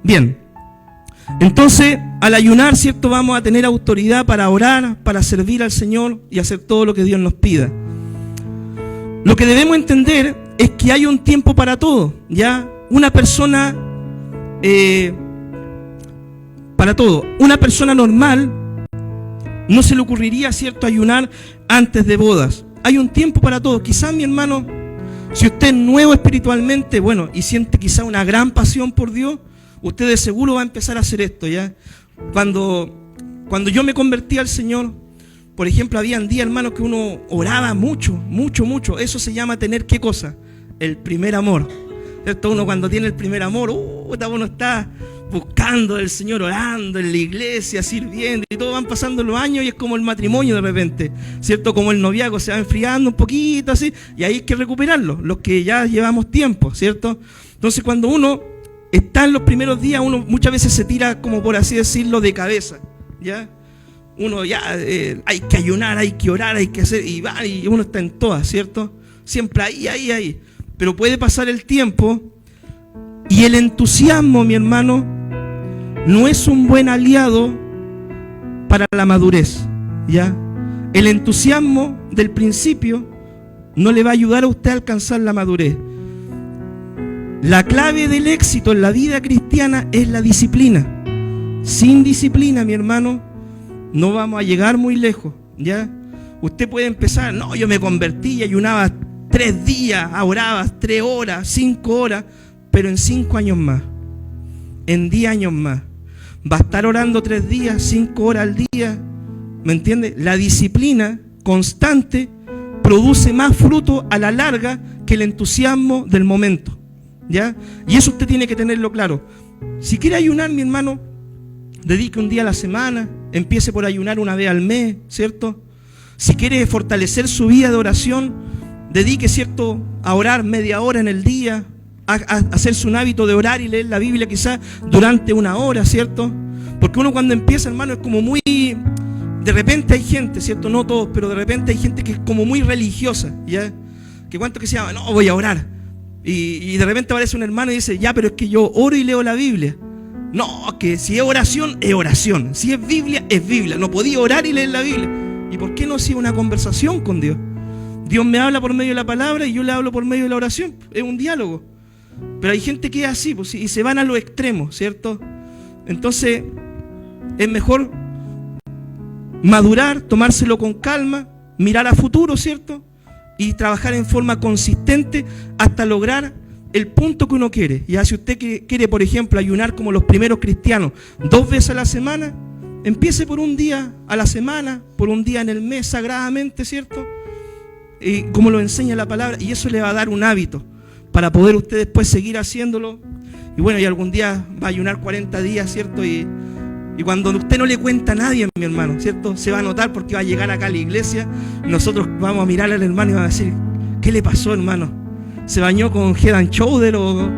Bien, entonces al ayunar, ¿cierto? Vamos a tener autoridad para orar, para servir al Señor y hacer todo lo que Dios nos pida. Lo que debemos entender es que hay un tiempo para todo, ¿ya? Una persona, para todo, una persona normal no se le ocurriría, ¿cierto?, ayunar antes de bodas. Hay un tiempo para todo. Quizás, mi hermano, si usted es nuevo espiritualmente, bueno, y siente quizás una gran pasión por Dios, usted de seguro va a empezar a hacer esto, ¿ya? Cuando yo me convertí al Señor, por ejemplo, habían días, hermanos, que uno oraba mucho, mucho, mucho. Eso se llama tener, ¿qué cosa? El primer amor, ¿cierto? Uno cuando tiene el primer amor, uno está buscando al Señor, orando en la iglesia, sirviendo, y todo van pasando los años y es como el matrimonio de repente, ¿cierto? Como el noviazgo se va enfriando un poquito así, y ahí hay que recuperarlo, los que ya llevamos tiempo, ¿cierto? Entonces cuando uno está en los primeros días, uno muchas veces se tira, como por así decirlo, de cabeza, ¿ya? Uno ya hay que ayunar, hay que orar, hay que hacer, y va, y uno está en todas, ¿cierto? Siempre ahí. Pero puede pasar el tiempo y el entusiasmo, mi hermano, no es un buen aliado para la madurez, ¿ya? El entusiasmo del principio no le va a ayudar a usted a alcanzar la madurez. La clave del éxito en la vida cristiana es la disciplina. Sin disciplina, mi hermano, no vamos a llegar muy lejos, ¿ya? Usted puede empezar, no, yo me convertí y ayunaba 3 días, oraba 3 horas, 5 horas, pero en 5 años más, en 10 años más, va a estar orando 3 días, 5 horas al día, ¿me entiende? La disciplina constante produce más fruto a la larga que el entusiasmo del momento, ¿ya? Y eso usted tiene que tenerlo claro. Si quiere ayunar, mi hermano, dedique un día a la semana, empiece por ayunar una vez al mes, ¿cierto? Si quiere fortalecer su vida de oración, dedique, ¿cierto?, a orar media hora en el día, a hacerse un hábito de orar y leer la Biblia quizás durante 1 hora, ¿cierto? Porque uno cuando empieza, hermano, es como muy... De repente hay gente, ¿cierto? No todos, pero de repente hay gente que es como muy religiosa, ¿ya? Que cuánto que se llama, no, voy a orar. Y de repente aparece un hermano y dice, ya, pero es que yo oro y leo la Biblia. No, que si es oración, es oración. Si es Biblia, es Biblia. No podía orar y leer la Biblia. ¿Y por qué no si es una conversación con Dios? Dios me habla por medio de la palabra y yo le hablo por medio de la oración. Es un diálogo. Pero hay gente que es así, pues, y se van a los extremos, ¿cierto? Entonces, es mejor madurar, tomárselo con calma, mirar a futuro, ¿cierto? Y trabajar en forma consistente hasta lograr el punto que uno quiere. Ya si usted quiere, por ejemplo, ayunar como los primeros cristianos 2 veces a la semana, empiece por un día a la semana, por un día en el mes sagradamente, ¿cierto? Y como lo enseña la palabra, y eso le va a dar un hábito para poder usted después seguir haciéndolo. Y bueno, y algún día va a ayunar 40 días, ¿cierto? Y cuando usted no le cuenta a nadie, mi hermano, ¿cierto? Se va a notar porque va a llegar acá a la iglesia y nosotros vamos a mirar al hermano y vamos a decir, ¿qué le pasó, hermano? ¿Se bañó con Head and Shoulder o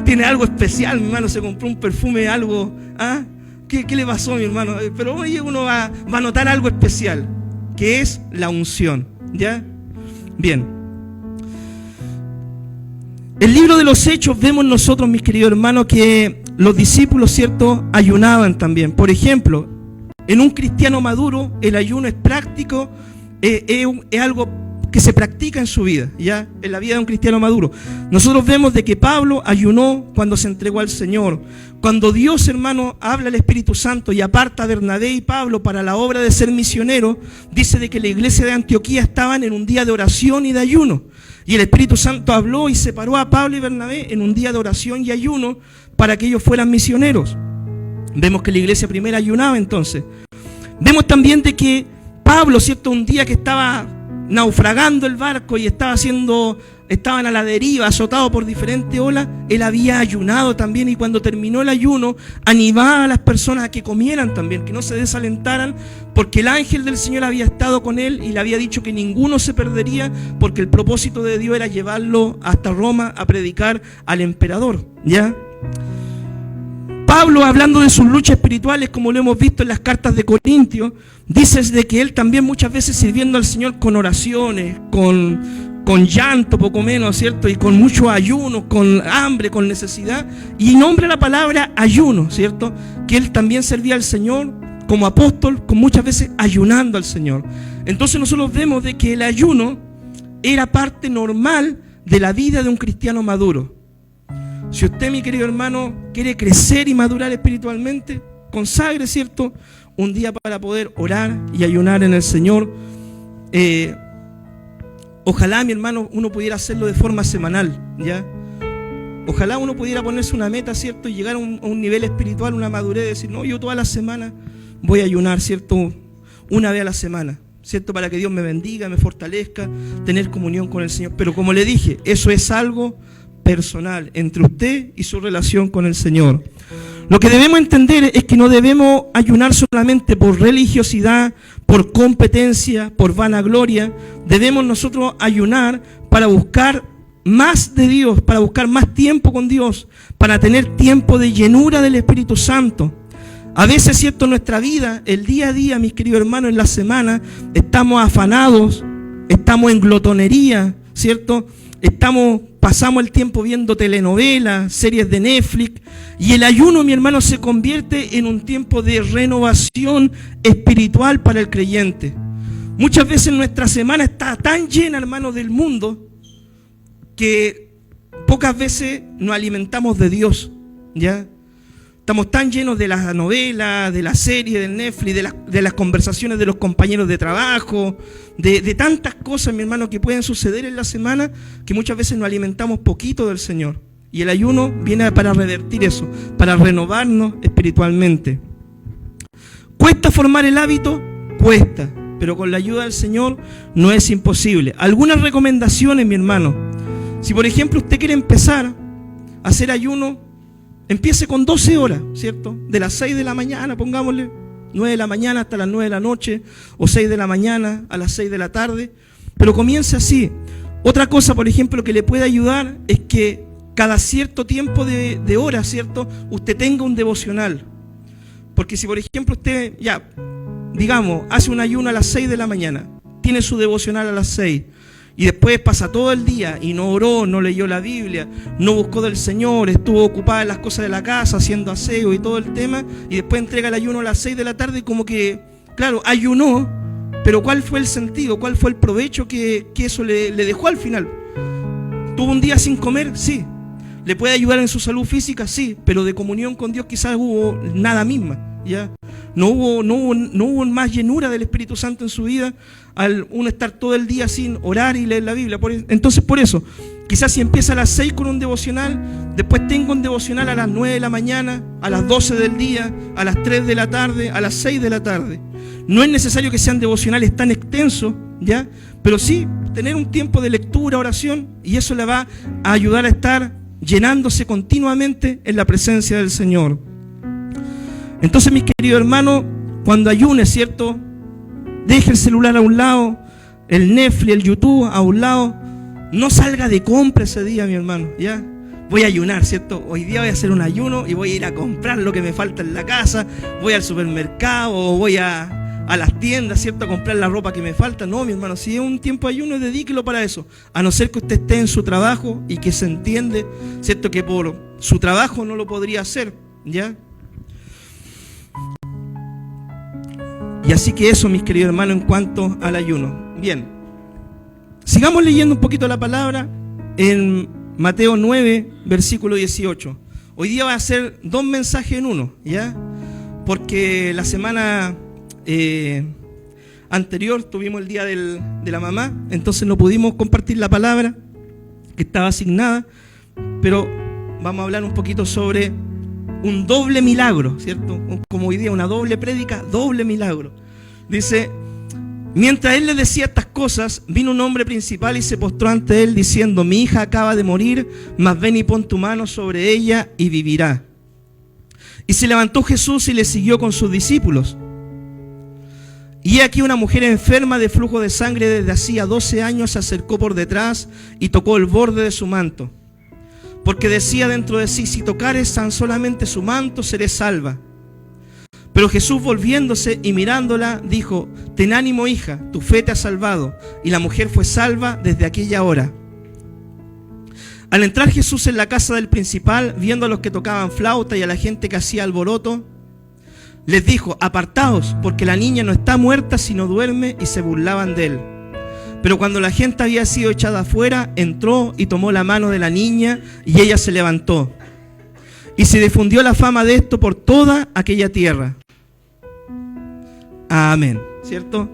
tiene algo especial, mi hermano? ¿Se compró un perfume, algo? ¿Ah? ¿Qué le pasó, mi hermano? Pero oye, uno va a notar algo especial, que es la unción, ¿ya? Bien. El libro de los Hechos vemos nosotros, mis queridos hermanos, que los discípulos, ¿cierto?, ayunaban también. Por ejemplo, en un cristiano maduro, el ayuno es práctico, es algo que se practica en su vida, ya, en la vida de un cristiano maduro. Nosotros vemos de que Pablo ayunó cuando se entregó al Señor. Cuando Dios, hermano, habla al Espíritu Santo y aparta a Bernabé y Pablo para la obra de ser misioneros, dice de que la iglesia de Antioquía estaban en un día de oración y de ayuno. Y el Espíritu Santo habló y separó a Pablo y Bernabé en un día de oración y ayuno para que ellos fueran misioneros. Vemos que la iglesia primera ayunaba entonces. Vemos también de que Pablo, ¿cierto?, un día que estaba naufragando el barco y estaba siendo estaban a la deriva, azotados por diferentes olas, él había ayunado también, y cuando terminó el ayuno, animaba a las personas a que comieran también, que no se desalentaran, porque el ángel del Señor había estado con él y le había dicho que ninguno se perdería, porque el propósito de Dios era llevarlo hasta Roma a predicar al emperador, ¿ya? Pablo, hablando de sus luchas espirituales, como lo hemos visto en las cartas de Corintios, dice de que él también muchas veces sirviendo al Señor con oraciones, con llanto poco menos, ¿cierto? Y con mucho ayuno, con hambre, con necesidad, y nombra la palabra ayuno, ¿cierto? Que él también servía al Señor como apóstol, con muchas veces ayunando al Señor. Entonces nosotros vemos de que el ayuno era parte normal de la vida de un cristiano maduro. Si usted, mi querido hermano, quiere crecer y madurar espiritualmente, consagre, ¿cierto?, un día para poder orar y ayunar en el Señor. Ojalá, mi hermano, uno pudiera hacerlo de forma semanal, ¿ya? Ojalá uno pudiera ponerse una meta, ¿cierto?, y llegar a un nivel espiritual, una madurez, decir, no, yo toda la semana voy a ayunar, ¿cierto?, una vez a la semana, ¿cierto?, para que Dios me bendiga, me fortalezca, tener comunión con el Señor. Pero como le dije, eso es algo personal entre usted y su relación con el Señor. Lo que debemos entender es que no debemos ayunar solamente por religiosidad, por competencia, por vanagloria. Debemos nosotros ayunar para buscar más de Dios, para buscar más tiempo con Dios, para tener tiempo de llenura del Espíritu Santo. A veces, ¿cierto?, en nuestra vida, el día a día, mis queridos hermanos, en la semana, estamos afanados, estamos en glotonería, ¿cierto? Pasamos el tiempo viendo telenovelas, series de Netflix, y el ayuno, mi hermano, se convierte en un tiempo de renovación espiritual para el creyente. Muchas veces nuestra semana está tan llena, hermano, del mundo, que pocas veces nos alimentamos de Dios, ¿ya? Estamos tan llenos de las novelas, de las series, del Netflix, de las conversaciones de los compañeros de trabajo, de tantas cosas, mi hermano, que pueden suceder en la semana, que muchas veces nos alimentamos poquito del Señor. Y el ayuno viene para revertir eso, para renovarnos espiritualmente. ¿Cuesta formar el hábito? Cuesta, pero con la ayuda del Señor no es imposible. Algunas recomendaciones, mi hermano. Si por ejemplo usted quiere empezar a hacer ayuno, empiece con 12 horas, ¿cierto? De las 6 de la mañana, pongámosle, 9 de la mañana hasta las 9 de la noche, o 6 de la mañana a las 6 de la tarde, pero comience así. Otra cosa, por ejemplo, que le puede ayudar es que cada cierto tiempo de horas, ¿cierto?, usted tenga un devocional. Porque si, por ejemplo, usted, ya, digamos, hace un ayuno a las 6 de la mañana, tiene su devocional a las 6, y después pasa todo el día y no oró, no leyó la Biblia, no buscó del Señor, estuvo ocupada en las cosas de la casa, haciendo aseo y todo el tema, y después entrega el ayuno a las 6 de la tarde, y como que, claro, ayunó, pero ¿cuál fue el sentido? ¿Cuál fue el provecho que eso le dejó al final? ¿Tuvo un día sin comer? Sí. ¿Le puede ayudar en su salud física? Sí, pero de comunión con Dios quizás hubo nada misma, ¿ya? No hubo más llenura del Espíritu Santo en su vida al uno estar todo el día sin orar y leer la Biblia. Entonces, por eso, quizás si empieza a las 6 con un devocional, después tengo un devocional a las 9 de la mañana, a las 12 del día, a las 3 de la tarde, a las 6 de la tarde. No es necesario que sean devocionales tan extensos, ¿ya? Pero sí tener un tiempo de lectura, oración, y eso le va a ayudar a estar llenándose continuamente en la presencia del Señor. Entonces, mis queridos hermanos, cuando ayune, ¿cierto?, deje el celular a un lado, el Netflix, el YouTube a un lado. No salga de compra ese día, mi hermano, ¿ya? Voy a ayunar, ¿cierto? Hoy día voy a hacer un ayuno y voy a ir a comprar lo que me falta en la casa. Voy al supermercado o voy a las tiendas, ¿cierto?, a comprar la ropa que me falta. No, mi hermano, si es un tiempo de ayuno, dedíquelo para eso. A no ser que usted esté en su trabajo y que se entiende, ¿cierto?, que por su trabajo no lo podría hacer, ¿ya? Y así que eso, mis queridos hermanos, en cuanto al ayuno. Bien, sigamos leyendo un poquito la palabra en Mateo 9, versículo 18. Hoy día va a ser 2 mensajes en uno, ¿ya? Porque la semana anterior tuvimos el día de la mamá, entonces no pudimos compartir la palabra que estaba asignada, pero vamos a hablar un poquito sobre un doble milagro, ¿cierto? Como hoy día, una doble prédica, doble milagro. Dice, Mientras él le decía estas cosas, vino un hombre principal y se postró ante él diciendo: mi hija acaba de morir, mas ven y pon tu mano sobre ella y vivirá. Y se levantó Jesús y le siguió con sus discípulos. Y aquí una mujer enferma de flujo de sangre desde hacía 12 años se acercó por detrás y tocó el borde de su manto, porque decía dentro de sí: si tocares tan solamente su manto, seré salva. Pero Jesús, volviéndose y mirándola, dijo: ten ánimo, hija, tu fe te ha salvado. Y la mujer fue salva desde aquella hora. Al entrar Jesús en la casa del principal, viendo a los que tocaban flauta y a la gente que hacía alboroto, les dijo: apartaos, porque la niña no está muerta sino duerme. Y se burlaban de él. Pero cuando la gente había sido echada afuera, entró y tomó la mano de la niña, y ella se levantó. Y se difundió la fama de esto por toda aquella tierra. Amén. ¿Cierto?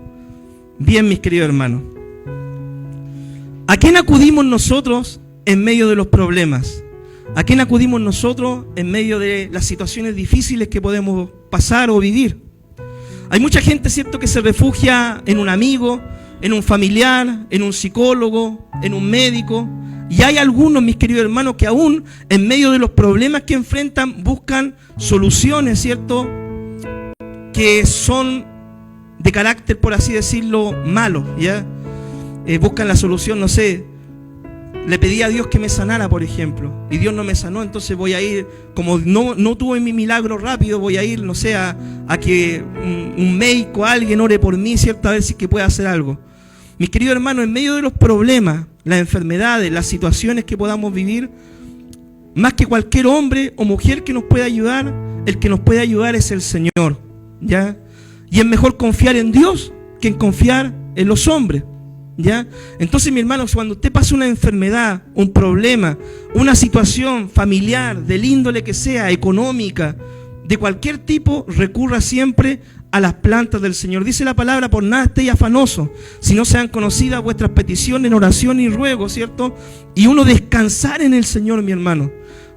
Bien, mis queridos hermanos. ¿A quién acudimos nosotros en medio de los problemas? ¿A quién acudimos nosotros en medio de las situaciones difíciles que podemos pasar o vivir? Hay mucha gente, ¿cierto?, que se refugia en un amigo, en un familiar, en un psicólogo, en un médico. Y hay algunos, mis queridos hermanos, que aún en medio de los problemas que enfrentan buscan soluciones, ¿cierto?, que son de carácter, por así decirlo, malo, ¿ya? Buscan la solución, no sé, le pedí a Dios que me sanara, por ejemplo, y Dios no me sanó, entonces voy a ir, como no tuve mi milagro rápido, voy a ir, no sé, a que un médico, alguien ore por mí, ¿cierto?, a ver si que puede hacer algo. Mis queridos hermanos, en medio de los problemas, las enfermedades, las situaciones que podamos vivir, más que cualquier hombre o mujer que nos pueda ayudar, el que nos puede ayudar es el Señor, ¿ya? Y es mejor confiar en Dios que en confiar en los hombres, ¿ya? Entonces, mi hermano, cuando usted pasa una enfermedad, un problema, una situación familiar, del índole que sea, económica, de cualquier tipo, recurra siempre a las plantas del Señor. Dice la palabra: por nada estéis afanosos, si no sean conocidas vuestras peticiones en oración y ruego, ¿cierto? Y uno descansar en el Señor, mi hermano.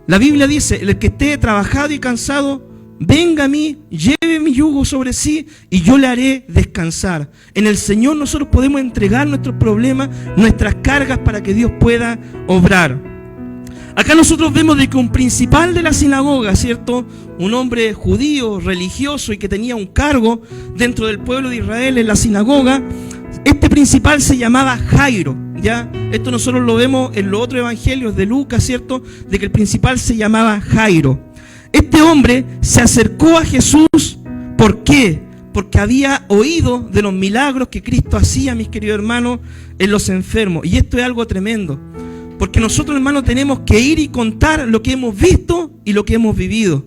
La Biblia dice: el que esté trabajado y cansado, venga a mí, lleve mi yugo sobre sí y yo le haré descansar. En el Señor nosotros podemos entregar nuestros problemas, nuestras cargas, para que Dios pueda obrar. Acá nosotros vemos de que un principal de la sinagoga, ¿cierto?, un hombre judío, religioso y que tenía un cargo dentro del pueblo de Israel en la sinagoga, este principal se llamaba Jairo, ¿ya? Esto nosotros lo vemos en los otros evangelios de Lucas, ¿cierto?, de que el principal se llamaba Jairo. Este hombre se acercó a Jesús, ¿por qué? Porque había oído de los milagros que Cristo hacía, mis queridos hermanos, en los enfermos. Y esto es algo tremendo, porque nosotros, hermanos, tenemos que ir y contar lo que hemos visto y lo que hemos vivido.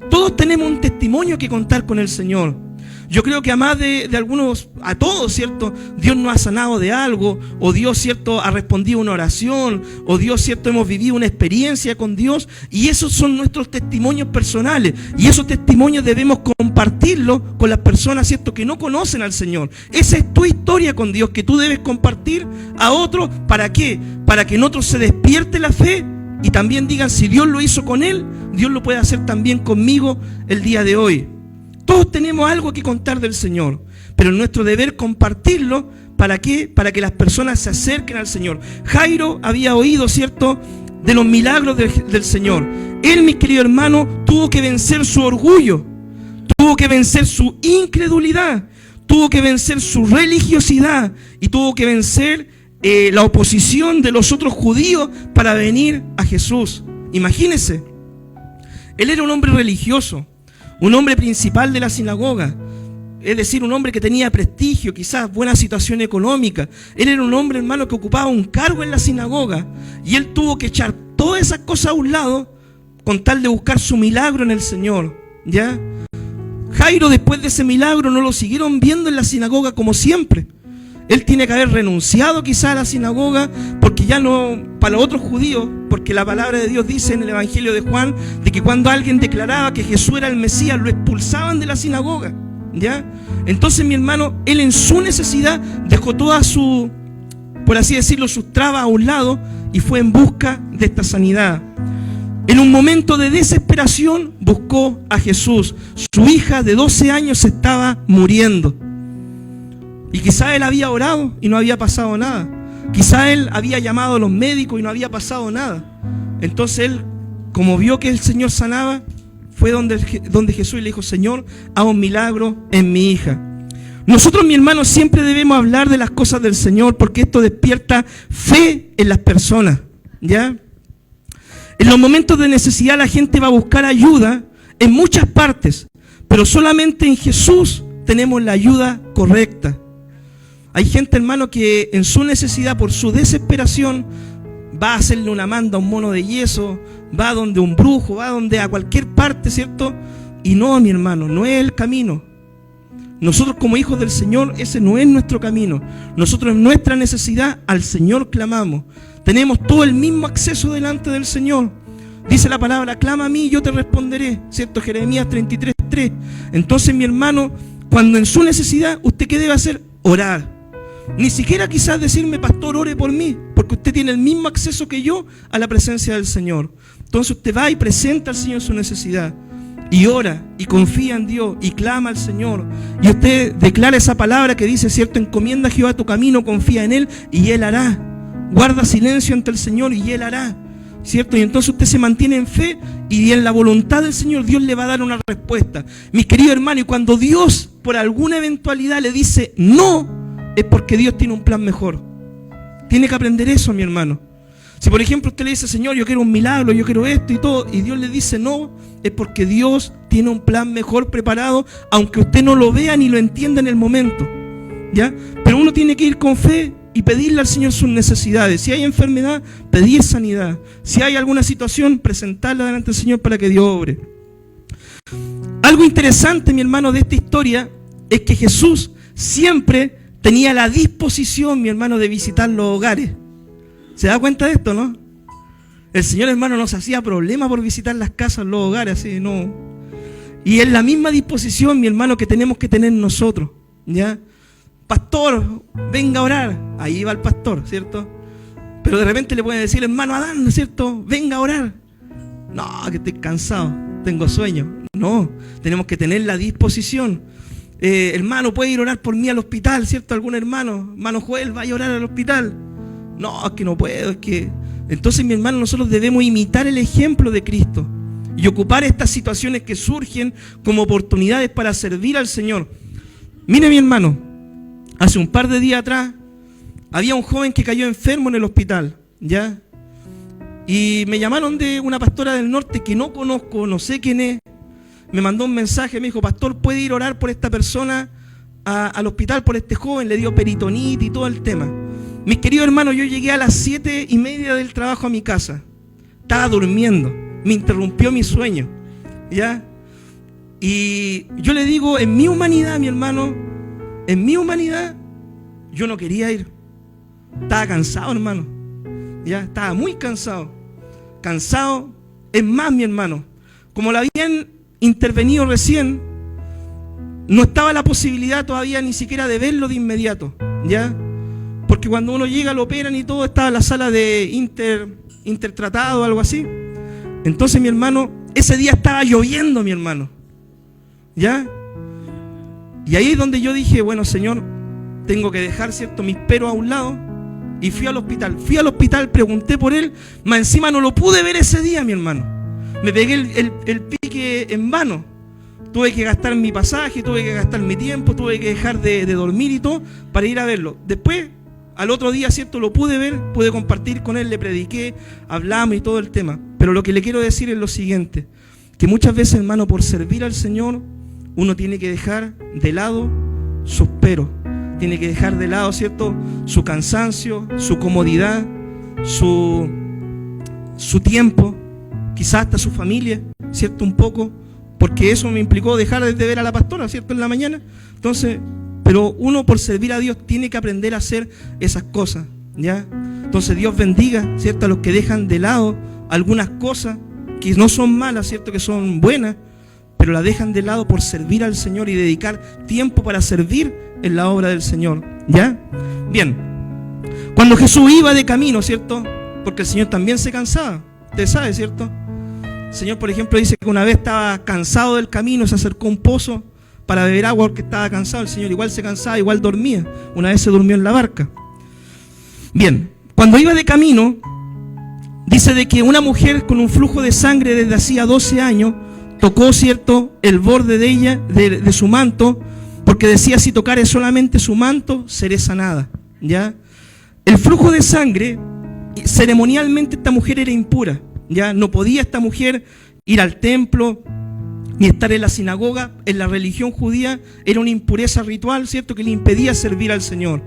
Todos tenemos un testimonio que contar con el Señor. Yo creo que a más de algunos, a todos, ¿cierto?, Dios nos ha sanado de algo, o Dios, ¿cierto?, ha respondido una oración, o Dios, ¿cierto?, hemos vivido una experiencia con Dios, y esos son nuestros testimonios personales, y esos testimonios debemos compartirlos con las personas, ¿cierto?, que no conocen al Señor. Esa es tu historia con Dios, que tú debes compartir a otros. ¿Para qué? Para que en otros se despierte la fe, y también digan: si Dios lo hizo con él, Dios lo puede hacer también conmigo el día de hoy. Todos tenemos algo que contar del Señor, pero es nuestro deber compartirlo. ¿Para qué? Para que las personas se acerquen al Señor. Jairo había oído, ¿cierto?, de los milagros del Señor. Él, mis queridos hermanos, tuvo que vencer su orgullo, tuvo que vencer su incredulidad, tuvo que vencer su religiosidad y tuvo que vencer la oposición de los otros judíos para venir a Jesús. Imagínense, él era un hombre religioso, un hombre principal de la sinagoga, es decir, un hombre que tenía prestigio, quizás buena situación económica. Él era un hombre, hermano, que ocupaba un cargo en la sinagoga, y él tuvo que echar todas esas cosas a un lado con tal de buscar su milagro en el Señor, ¿ya? Jairo, después de ese milagro, no lo siguieron viendo en la sinagoga como siempre. Él tiene que haber renunciado quizás a la sinagoga, porque ya no, para los otros judíos, porque la palabra de Dios dice en el Evangelio de Juan, de que cuando alguien declaraba que Jesús era el Mesías, lo expulsaban de la sinagoga, ¿ya? Entonces, mi hermano, él en su necesidad dejó todas sus, por así decirlo, sus trabas a un lado y fue en busca de esta sanidad. En un momento de desesperación buscó a Jesús. Su hija de 12 años estaba muriendo. Y quizá él había orado y no había pasado nada. Quizá él había llamado a los médicos y no había pasado nada. Entonces él, como vio que el Señor sanaba, fue donde Jesús le dijo: Señor, haz un milagro en mi hija. Nosotros, mi hermano, siempre debemos hablar de las cosas del Señor, porque esto despierta fe en las personas, ¿ya? En los momentos de necesidad la gente va a buscar ayuda en muchas partes, pero solamente en Jesús tenemos la ayuda correcta. Hay gente, hermano, que en su necesidad, por su desesperación, va a hacerle una manda a un mono de yeso, va a donde un brujo, va a donde a cualquier parte, ¿cierto? Y no, mi hermano, no es el camino. Nosotros como hijos del Señor, ese no es nuestro camino. Nosotros en nuestra necesidad al Señor clamamos. Tenemos todo el mismo acceso delante del Señor. Dice la palabra: clama a mí y yo te responderé, ¿cierto? Jeremías 33:3. Entonces, mi hermano, cuando en su necesidad, ¿usted qué debe hacer? Orar. Ni siquiera quizás decirme: pastor, ore por mí, porque usted tiene el mismo acceso que yo a la presencia del Señor. Entonces usted va y presenta al Señor su necesidad, y ora, y confía en Dios, y clama al Señor, y usted declara esa palabra que dice, ¿cierto? Encomienda a Jehová tu camino, confía en Él, y Él hará. Guarda silencio ante el Señor, y Él hará, ¿cierto? Y entonces usted se mantiene en fe, y en la voluntad del Señor Dios le va a dar una respuesta. Mis queridos hermanos, y cuando Dios por alguna eventualidad le dice no, es porque Dios tiene un plan mejor. Tiene que aprender eso, mi hermano. Si por ejemplo usted le dice: Señor, yo quiero un milagro, yo quiero esto y todo, y Dios le dice no, es porque Dios tiene un plan mejor preparado, aunque usted no lo vea ni lo entienda en el momento, ¿ya? Pero uno tiene que ir con fe y pedirle al Señor sus necesidades. Si hay enfermedad, pedir sanidad. Si hay alguna situación, presentarla delante del Señor para que Dios obre. Algo interesante, mi hermano, de esta historia es que Jesús siempre tenía la disposición, mi hermano, de visitar los hogares. ¿Se da cuenta de esto, no? El Señor, hermano, no se hacía problema por visitar las casas, los hogares, así, no. Y es la misma disposición, mi hermano, que tenemos que tener nosotros, ¿ya? Pastor, venga a orar. Ahí va el pastor, ¿cierto? Pero de repente le pueden decir: hermano Adán, ¿cierto? Venga a orar. No, que estoy cansado, tengo sueño. No, tenemos que tener la disposición. Hermano, ¿puede ir a orar por mí al hospital? ¿Cierto? Algún hermano Joel, vaya a orar al hospital. No, es que no puedo, es que... Entonces, mi hermano, nosotros debemos imitar el ejemplo de Cristo y ocupar estas situaciones que surgen como oportunidades para servir al Señor. Mire, mi hermano, hace un par de días atrás había un joven que cayó enfermo en el hospital, ¿ya? Y me llamaron de una pastora del norte que no conozco, no sé quién es. Me mandó un mensaje, me dijo: pastor, ¿puede ir a orar por esta persona al hospital, por este joven? Le dio peritonitis y todo el tema. Mis queridos hermanos, yo llegué a las 7:30 del trabajo a mi casa. Estaba durmiendo, me interrumpió mi sueño, ¿ya? Y yo le digo, en mi humanidad, mi hermano, en mi humanidad, yo no quería ir. Estaba cansado, hermano, ¿ya? Estaba muy cansado. Cansado, es más, mi hermano, como lo habían intervenido recién, no estaba la posibilidad todavía ni siquiera de verlo de inmediato, ¿ya? Porque cuando uno llega, lo operan y todo, estaba en la sala de intertratado o algo así. Entonces, mi hermano, ese día estaba lloviendo, mi hermano, ¿ya? Y ahí es donde yo dije: bueno, Señor, tengo que dejar, ¿cierto?, mis peros a un lado. Y fui al hospital. Fui al hospital, pregunté por él, más encima no lo pude ver ese día, mi hermano. Me pegué el pique en vano. Tuve que gastar mi pasaje, tuve que gastar mi tiempo, tuve que dejar de dormir y todo para ir a verlo. Después, al otro día, ¿cierto?, lo pude ver, pude compartir con él, le prediqué, hablamos y todo el tema. Pero lo que le quiero decir es lo siguiente: que muchas veces, hermano, por servir al Señor, uno tiene que dejar de lado sus peros. Tiene que dejar de lado, ¿cierto?, su cansancio, su comodidad, su tiempo, quizás hasta su familia, ¿cierto?, un poco, porque eso me implicó dejar de ver a la pastora, ¿cierto?, en la mañana. Entonces, pero uno por servir a Dios tiene que aprender a hacer esas cosas, ¿ya? Entonces Dios bendiga, ¿cierto?, a los que dejan de lado algunas cosas que no son malas, ¿cierto?, que son buenas, pero la dejan de lado por servir al Señor y dedicar tiempo para servir en la obra del Señor, ¿ya? Bien, cuando Jesús iba de camino, ¿cierto?, porque el Señor también se cansaba, usted sabe, ¿cierto? El Señor, por ejemplo, dice que una vez estaba cansado del camino, se acercó a un pozo para beber agua porque estaba cansado. El Señor igual se cansaba, igual dormía. Una vez se durmió en la barca. Bien, cuando iba de camino, dice de que una mujer con un flujo de sangre desde hacía 12 años tocó, ¿cierto?, el borde de ella, de su manto, porque decía, si tocare solamente su manto, seré sanada, ¿ya? El flujo de sangre, ceremonialmente esta mujer era impura, ¿ya? No podía esta mujer ir al templo, ni estar en la sinagoga. En la religión judía era una impureza ritual, ¿cierto?, que le impedía servir al Señor.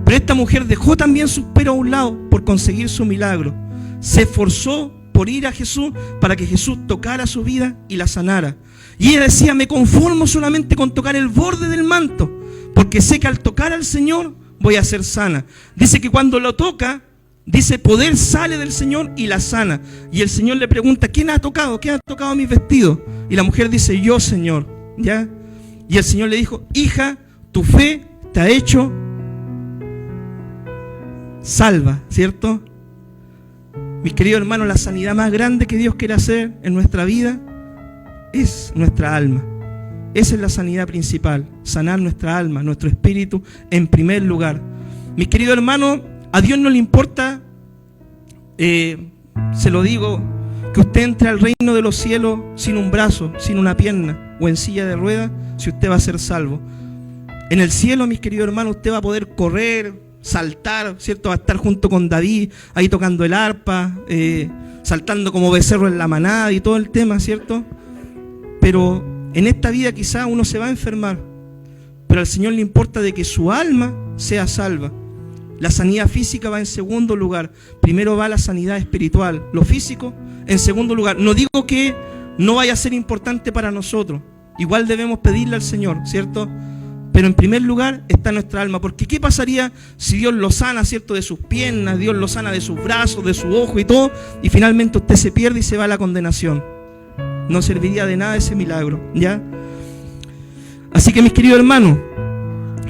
Pero esta mujer dejó también sus peros a un lado por conseguir su milagro. Se esforzó por ir a Jesús para que Jesús tocara su vida y la sanara. Y ella decía, me conformo solamente con tocar el borde del manto, porque sé que al tocar al Señor voy a ser sana. Dice que cuando lo toca, dice, poder sale del Señor y la sana. Y el Señor le pregunta, ¿quién ha tocado? ¿Quién ha tocado mis vestidos? Y la mujer dice, yo, Señor, ¿ya? Y el Señor le dijo, hija, tu fe te ha hecho salva, ¿cierto? Mis queridos hermanos, la sanidad más grande que Dios quiere hacer en nuestra vida es nuestra alma. Esa es la sanidad principal, sanar nuestra alma, nuestro espíritu en primer lugar. Mis queridos hermanos, a Dios no le importa, se lo digo, que usted entre al reino de los cielos sin un brazo, sin una pierna o en silla de ruedas, si usted va a ser salvo. En el cielo, mis queridos hermanos, usted va a poder correr, saltar, ¿cierto? Va a estar junto con David, ahí tocando el arpa, saltando como becerro en la manada y todo el tema, ¿cierto? Pero en esta vida quizá uno se va a enfermar, pero al Señor le importa de que su alma sea salva. La sanidad física va en segundo lugar. Primero va la sanidad espiritual. Lo físico en segundo lugar. No digo que no vaya a ser importante para nosotros. Igual debemos pedirle al Señor, ¿cierto? Pero en primer lugar está nuestra alma. Porque ¿qué pasaría si Dios lo sana, ¿cierto?, de sus piernas, Dios lo sana de sus brazos, de su ojo y todo, y finalmente usted se pierde y se va a la condenación? No serviría de nada ese milagro, ¿ya? Así que, mis queridos hermanos,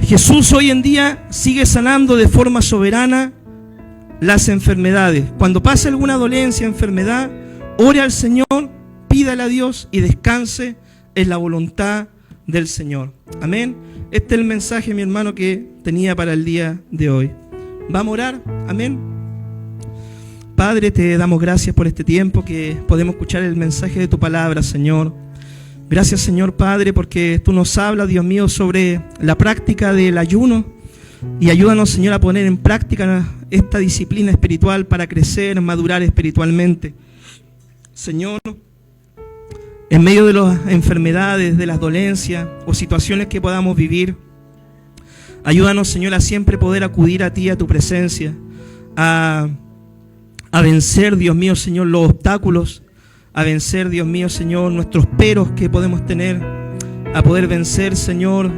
Jesús hoy en día sigue sanando de forma soberana las enfermedades. Cuando pase alguna dolencia, enfermedad, ore al Señor, pídale a Dios y descanse en la voluntad del Señor. Amén. Este es el mensaje, mi hermano, que tenía para el día de hoy. Vamos a orar. Amén. Padre, te damos gracias por este tiempo que podemos escuchar el mensaje de tu palabra, Señor. Gracias, Señor Padre, porque tú nos hablas, Dios mío, sobre la práctica del ayuno, y ayúdanos, Señor, a poner en práctica esta disciplina espiritual para crecer, madurar espiritualmente. Señor, en medio de las enfermedades, de las dolencias o situaciones que podamos vivir, ayúdanos, Señor, a siempre poder acudir a ti, a tu presencia, a vencer, Dios mío, Señor, los obstáculos, a vencer, Dios mío, Señor, nuestros peros que podemos tener, a poder vencer, Señor,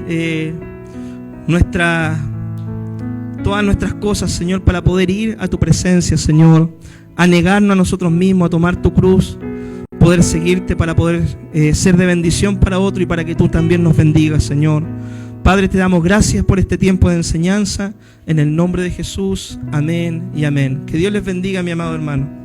todas nuestras cosas, Señor, para poder ir a tu presencia, Señor, a negarnos a nosotros mismos, a tomar tu cruz, poder seguirte para poder ser de bendición para otro y para que tú también nos bendigas, Señor. Padre, te damos gracias por este tiempo de enseñanza, en el nombre de Jesús, amén y amén. Que Dios les bendiga, mi amado hermano.